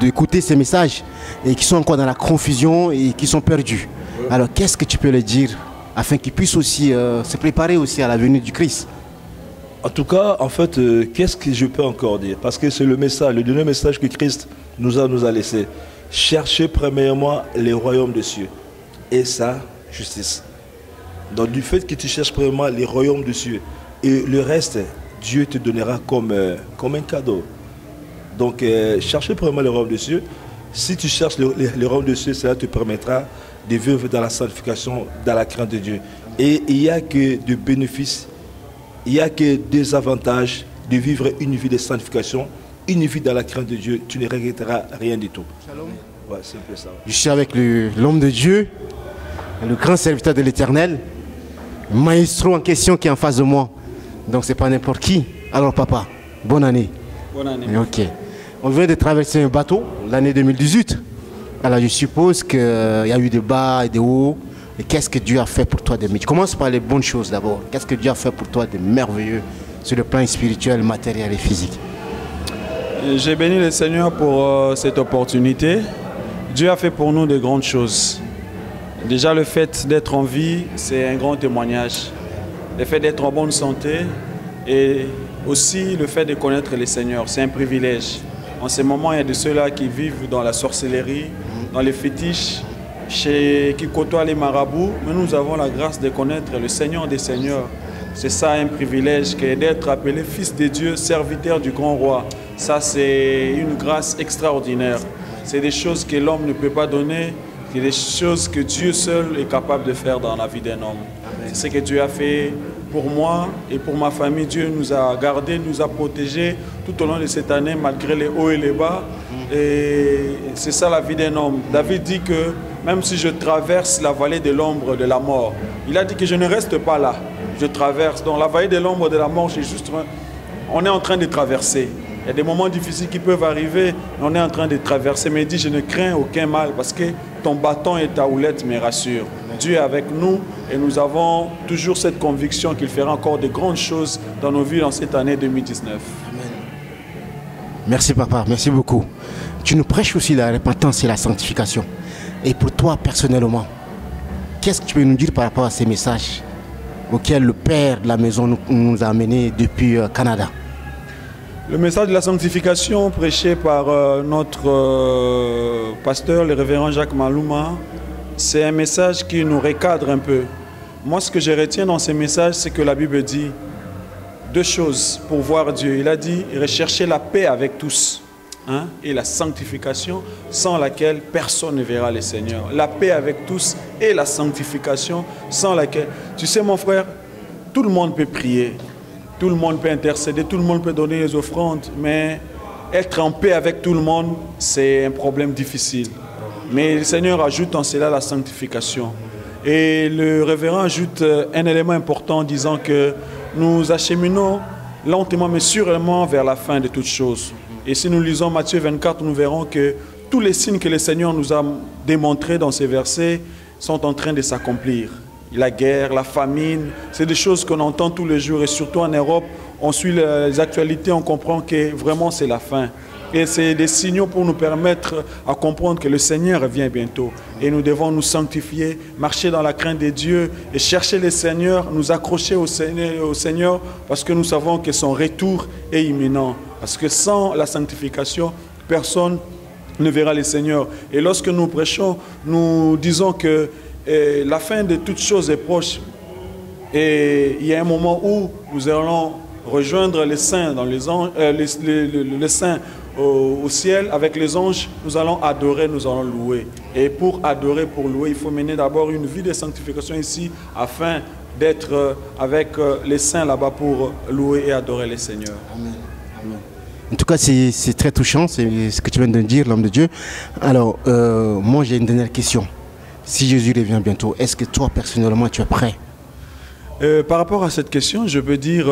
d'écouter ces messages et qui sont encore dans la confusion et qui sont perdus. Ouais. Alors, qu'est-ce que tu peux leur dire afin qu'ils puissent aussi se préparer aussi à la venue du Christ? En tout cas, en fait, qu'est-ce que je peux encore dire? Parce que c'est le message, le dernier message que Christ nous a laissé. Cherchez premièrement les royaumes de cieux et sa justice. Donc du fait que tu cherches premièrement les royaumes de cieux et le reste, Dieu te donnera comme un cadeau. Donc cherchez premièrement les royaumes de cieux. Si tu cherches les royaumes de cieux, cela te permettra de vivre dans la sanctification, dans la crainte de Dieu. Et il n'y a que des bénéfices, il n'y a que des avantages de vivre une vie de sanctification, une vie dans la crainte de Dieu. Tu ne regretteras rien du tout. Shalom. Ouais, c'est un peu ça. Je suis avec l'homme de Dieu, le grand serviteur de l'Éternel, le maestro en question qui est en face de moi. Donc c'est pas n'importe qui. Alors papa, bonne année. Bonne année. Ok. On vient de traverser un bateau l'année 2018. Alors je suppose qu'il y a eu des bas et des hauts. Et qu'est-ce que Dieu a fait pour toi de merveilleux? Commence par les bonnes choses d'abord. Qu'est-ce que Dieu a fait pour toi de merveilleux sur le plan spirituel, matériel et physique? J'ai béni le Seigneur pour cette opportunité. Dieu a fait pour nous de grandes choses. Déjà le fait d'être en vie, c'est un grand témoignage. Le fait d'être en bonne santé et aussi le fait de connaître le Seigneur, c'est un privilège. En ce moment, il y a de ceux-là qui vivent dans la sorcellerie, dans les fétiches, qui côtoient les marabouts, mais nous avons la grâce de connaître le Seigneur des Seigneurs. C'est ça un privilège que d'être appelé fils de Dieu, serviteur du grand roi. Ça, c'est une grâce extraordinaire. C'est des choses que l'homme ne peut pas donner, c'est des choses que Dieu seul est capable de faire dans la vie d'un homme. C'est ce que Dieu a fait pour moi et pour ma famille. Dieu nous a gardés, nous a protégés tout au long de cette année, malgré les hauts et les bas. Et c'est ça la vie d'un homme. David dit que même si je traverse la vallée de l'ombre de la mort, il a dit que je ne reste pas là, je traverse. Donc la vallée de l'ombre de la mort, c'est juste, on est en train de traverser. Il y a des moments difficiles qui peuvent arriver, mais on est en train de traverser. Mais il dit, je ne crains aucun mal parce que ton bâton et ta houlette me rassurent. Dieu est avec nous et nous avons toujours cette conviction qu'il fera encore de grandes choses dans nos vies dans cette année 2019. Amen. Merci papa, merci beaucoup. Tu nous prêches aussi la repentance et la sanctification. Et pour toi personnellement, qu'est-ce que tu peux nous dire par rapport à ces messages auxquels le Père de la maison nous a amenés depuis Canada? Le message de la sanctification prêché par notre pasteur, le révérend Jacques Malouma, c'est un message qui nous recadre un peu. Moi, ce que je retiens dans ces messages, c'est que la Bible dit deux choses pour voir Dieu. Il a dit rechercher la paix avec tous et la sanctification sans laquelle personne ne verra le Seigneur. La paix avec tous et la sanctification sans laquelle... Tu sais mon frère, tout le monde peut prier. Tout le monde peut intercéder, tout le monde peut donner les offrandes, mais être en paix avec tout le monde, c'est un problème difficile. Mais le Seigneur ajoute en cela la sanctification. Et le révérend ajoute un élément important en disant que nous acheminons lentement mais sûrement vers la fin de toutes choses. Et si nous lisons Matthieu 24, nous verrons que tous les signes que le Seigneur nous a démontrés dans ces versets sont en train de s'accomplir. La guerre, la famine, c'est des choses qu'on entend tous les jours et surtout en Europe, on suit les actualités, on comprend que vraiment c'est la fin. Et c'est des signaux pour nous permettre à comprendre que le Seigneur revient bientôt. Et nous devons nous sanctifier, marcher dans la crainte de Dieu et chercher le Seigneur, nous accrocher au Seigneur parce que nous savons que son retour est imminent. Parce que sans la sanctification, personne ne verra le Seigneur. Et lorsque nous prêchons, nous disons que la fin de toutes choses est proche. Et il y a un moment où nous allons rejoindre les saints, dans les anges, les saints au ciel avec les anges. Nous allons adorer, nous allons louer. Et pour adorer, pour louer, il faut mener d'abord une vie de sanctification ici afin d'être avec les saints là-bas pour louer et adorer les Seigneurs. Amen. Amen. En tout cas, c'est très touchant, c'est ce que tu viens de dire, l'homme de Dieu. Alors, moi j'ai une dernière question. Si Jésus revient bientôt, est-ce que toi, personnellement, tu es prêt? Par rapport à cette question, je peux dire,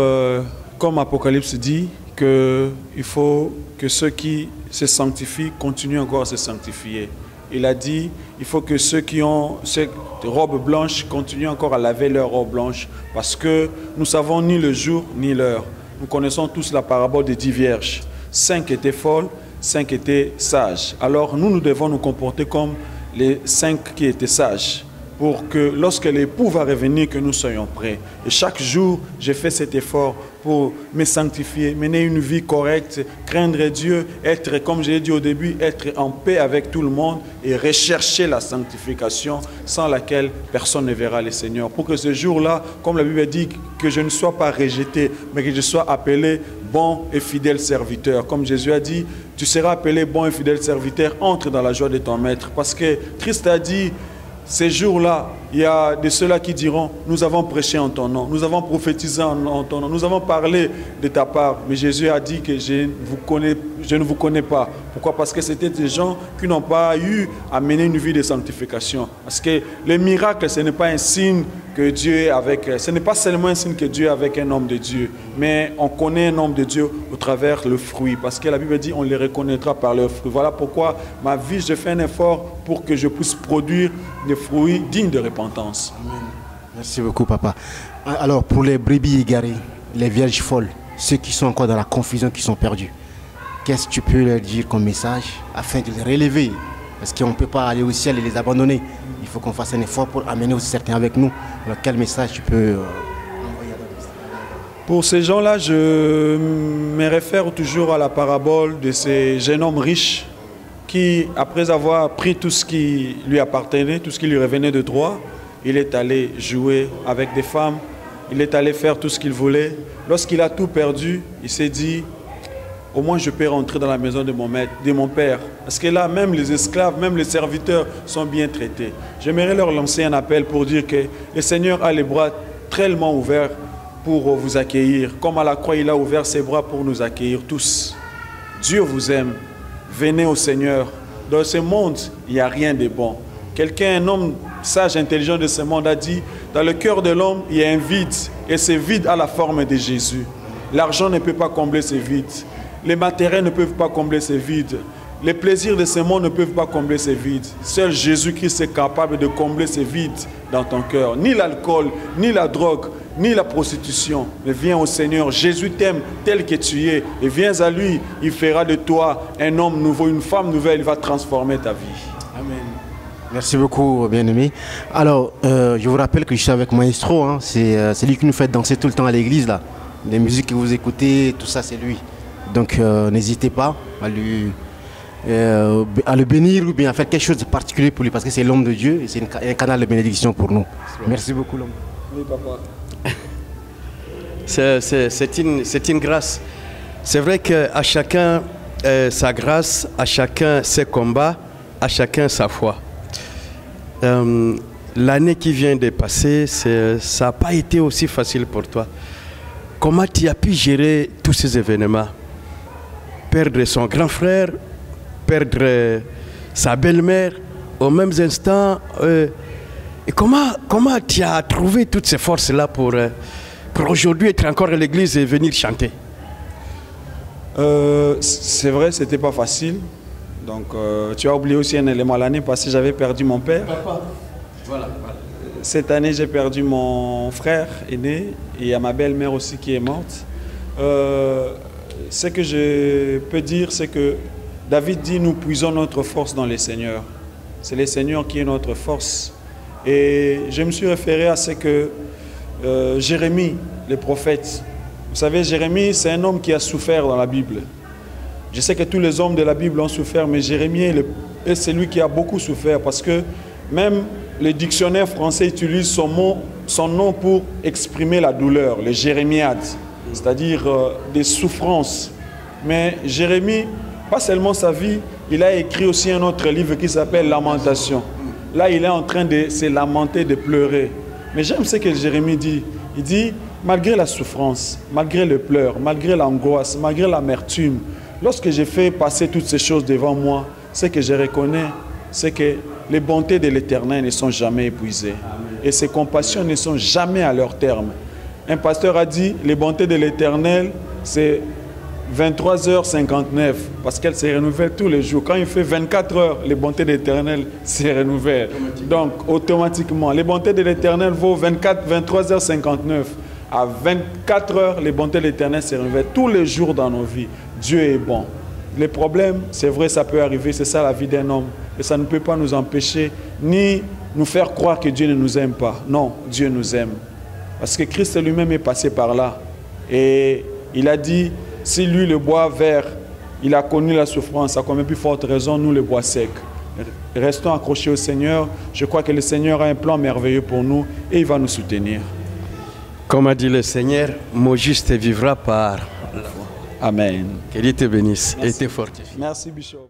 comme Apocalypse dit, qu'il faut que ceux qui se sanctifient continuent encore à se sanctifier. il a dit, il faut que ceux qui ont cette robe blanche continuent encore à laver leur robe blanche, parce que nous savons ni le jour ni l'heure. Nous connaissons tous la parabole des 10 vierges. 5 étaient folles, 5 étaient sages. Alors nous devons nous comporter comme les 5 qui étaient sages, pour que lorsque l'époux va revenir, que nous soyons prêts. Et chaque jour, j'ai fait cet effort pour me sanctifier, mener une vie correcte, craindre Dieu, être, comme j'ai dit au début, être en paix avec tout le monde et rechercher la sanctification sans laquelle personne ne verra le Seigneur. Pour que ce jour-là, comme la Bible dit, que je ne sois pas rejeté, mais que je sois appelé bon et fidèle serviteur. Comme Jésus a dit, tu seras appelé bon et fidèle serviteur, entre dans la joie de ton maître. Parce que Christ a dit, ces jours-là, il y a de ceux-là qui diront, nous avons prêché en ton nom, nous avons prophétisé en ton nom, nous avons parlé de ta part. Mais Jésus a dit que je ne vous connais pas. Pourquoi? Parce que c'était des gens qui n'ont pas eu à mener une vie de sanctification. Parce que les miracles, ce n'est pas un signe que Dieu est avec, ce n'est pas seulement un signe que Dieu est avec un homme de Dieu, mais on connaît un homme de Dieu au travers le fruit, parce que la Bible dit on les reconnaîtra par leurs fruits. Voilà pourquoi ma vie, je fais un effort pour que je puisse produire des fruits dignes de repentance. Amen. Merci beaucoup, papa. Alors, pour les brebis égarées, les vierges folles, ceux qui sont encore dans la confusion, qui sont perdus, qu'est-ce que tu peux leur dire comme message afin de les relever? Parce qu'on ne peut pas aller au ciel et les abandonner. Il faut qu'on fasse un effort pour amener aussi certains avec nous. Alors quel message tu peux envoyer? Pour ces gens-là, je me réfère toujours à la parabole de ces jeunes hommes riches qui, après avoir pris tout ce qui lui appartenait, tout ce qui lui revenait de droit, il est allé jouer avec des femmes, il est allé faire tout ce qu'il voulait. Lorsqu'il a tout perdu, il s'est dit, au moins je peux rentrer dans la maison de mon maître, de mon père. Parce que là, même les esclaves, même les serviteurs sont bien traités. J'aimerais leur lancer un appel pour dire que le Seigneur a les bras tellement ouverts pour vous accueillir. Comme à la croix, il a ouvert ses bras pour nous accueillir tous. Dieu vous aime. Venez au Seigneur. Dans ce monde, il n'y a rien de bon. Quelqu'un, un homme sage, intelligent de ce monde a dit, dans le cœur de l'homme, il y a un vide. Et ce vide a la forme de Jésus. L'argent ne peut pas combler ce vide. Les matériels ne peuvent pas combler ces vides. Les plaisirs de ce monde ne peuvent pas combler ces vides. Seul Jésus-Christ est capable de combler ces vides dans ton cœur. Ni l'alcool, ni la drogue, ni la prostitution. Mais viens au Seigneur. Jésus t'aime tel que tu es. Et viens à lui. Il fera de toi un homme nouveau, une femme nouvelle. Il va transformer ta vie. Amen. Merci beaucoup, bien-aimé. Alors, je vous rappelle que je suis avec Maestro. Hein. C'est lui qui nous fait danser tout le temps à l'église, là. Les musiques que vous écoutez, tout ça, c'est lui. Donc n'hésitez pas à le bénir ou bien à faire quelque chose de particulier pour lui, parce que c'est l'homme de Dieu et c'est un canal de bénédiction pour nous. Merci beaucoup, l'homme. Oui, papa. C'est une grâce. C'est vrai qu'à chacun sa grâce, à chacun ses combats, à chacun sa foi. L'année qui vient de passer, ça n'a pas été aussi facile pour toi. Comment tu as pu gérer tous ces événements? Perdre son grand frère, perdre sa belle-mère au même instant. Et comment tu as trouvé toutes ces forces-là pour aujourd'hui être encore à l'église et venir chanter? C'est vrai, c'était pas facile. Donc, tu as oublié aussi un élément. L'année passée, j'avais perdu mon père. Voilà. Cette année, j'ai perdu mon frère aîné et il y a ma belle-mère aussi qui est morte. Ce que je peux dire, c'est que David dit, nous puisons notre force dans le Seigneur. C'est le Seigneur qui est notre force. Et je me suis référé à ce que Jérémie, le prophète, vous savez, Jérémie, c'est un homme qui a souffert dans la Bible. Je sais que tous les hommes de la Bible ont souffert, mais Jérémie est celui qui a beaucoup souffert, parce que même le dictionnaire français utilise son nom pour exprimer la douleur, le jérémiade, c'est-à-dire des souffrances. Mais Jérémie, pas seulement sa vie, il a écrit aussi un autre livre qui s'appelle Lamentation. Là, il est en train de se lamenter, de pleurer. Mais j'aime ce que Jérémie dit. Il dit, malgré la souffrance, malgré le pleur, malgré l'angoisse, malgré l'amertume, lorsque j'ai fait passer toutes ces choses devant moi, ce que je reconnais, c'est que les bontés de l'Éternel ne sont jamais épuisées. Et ses compassions ne sont jamais à leur terme. Un pasteur a dit, les bontés de l'Éternel, c'est 23h59, parce qu'elle se renouvelle tous les jours. Quand il fait 24 heures, les bontés de l'Éternel se renouvellent. Donc, automatiquement, les bontés de l'Éternel vaut 23h59. À 24 heures, les bontés de l'Éternel se renouvellent tous les jours dans nos vies. Dieu est bon. Les problèmes, c'est vrai, ça peut arriver, c'est ça la vie d'un homme. Et ça ne peut pas nous empêcher, ni nous faire croire que Dieu ne nous aime pas. Non, Dieu nous aime. Parce que Christ lui-même est passé par là. Et il a dit, si lui, le bois vert, il a connu la souffrance, à combien plus forte raison, nous, le bois sec. Restons accrochés au Seigneur. Je crois que le Seigneur a un plan merveilleux pour nous et il va nous soutenir. Comme a dit le Seigneur, mon juste vivra par la foi. Amen. Que Dieu te bénisse et te fortifie. Merci, Bishop.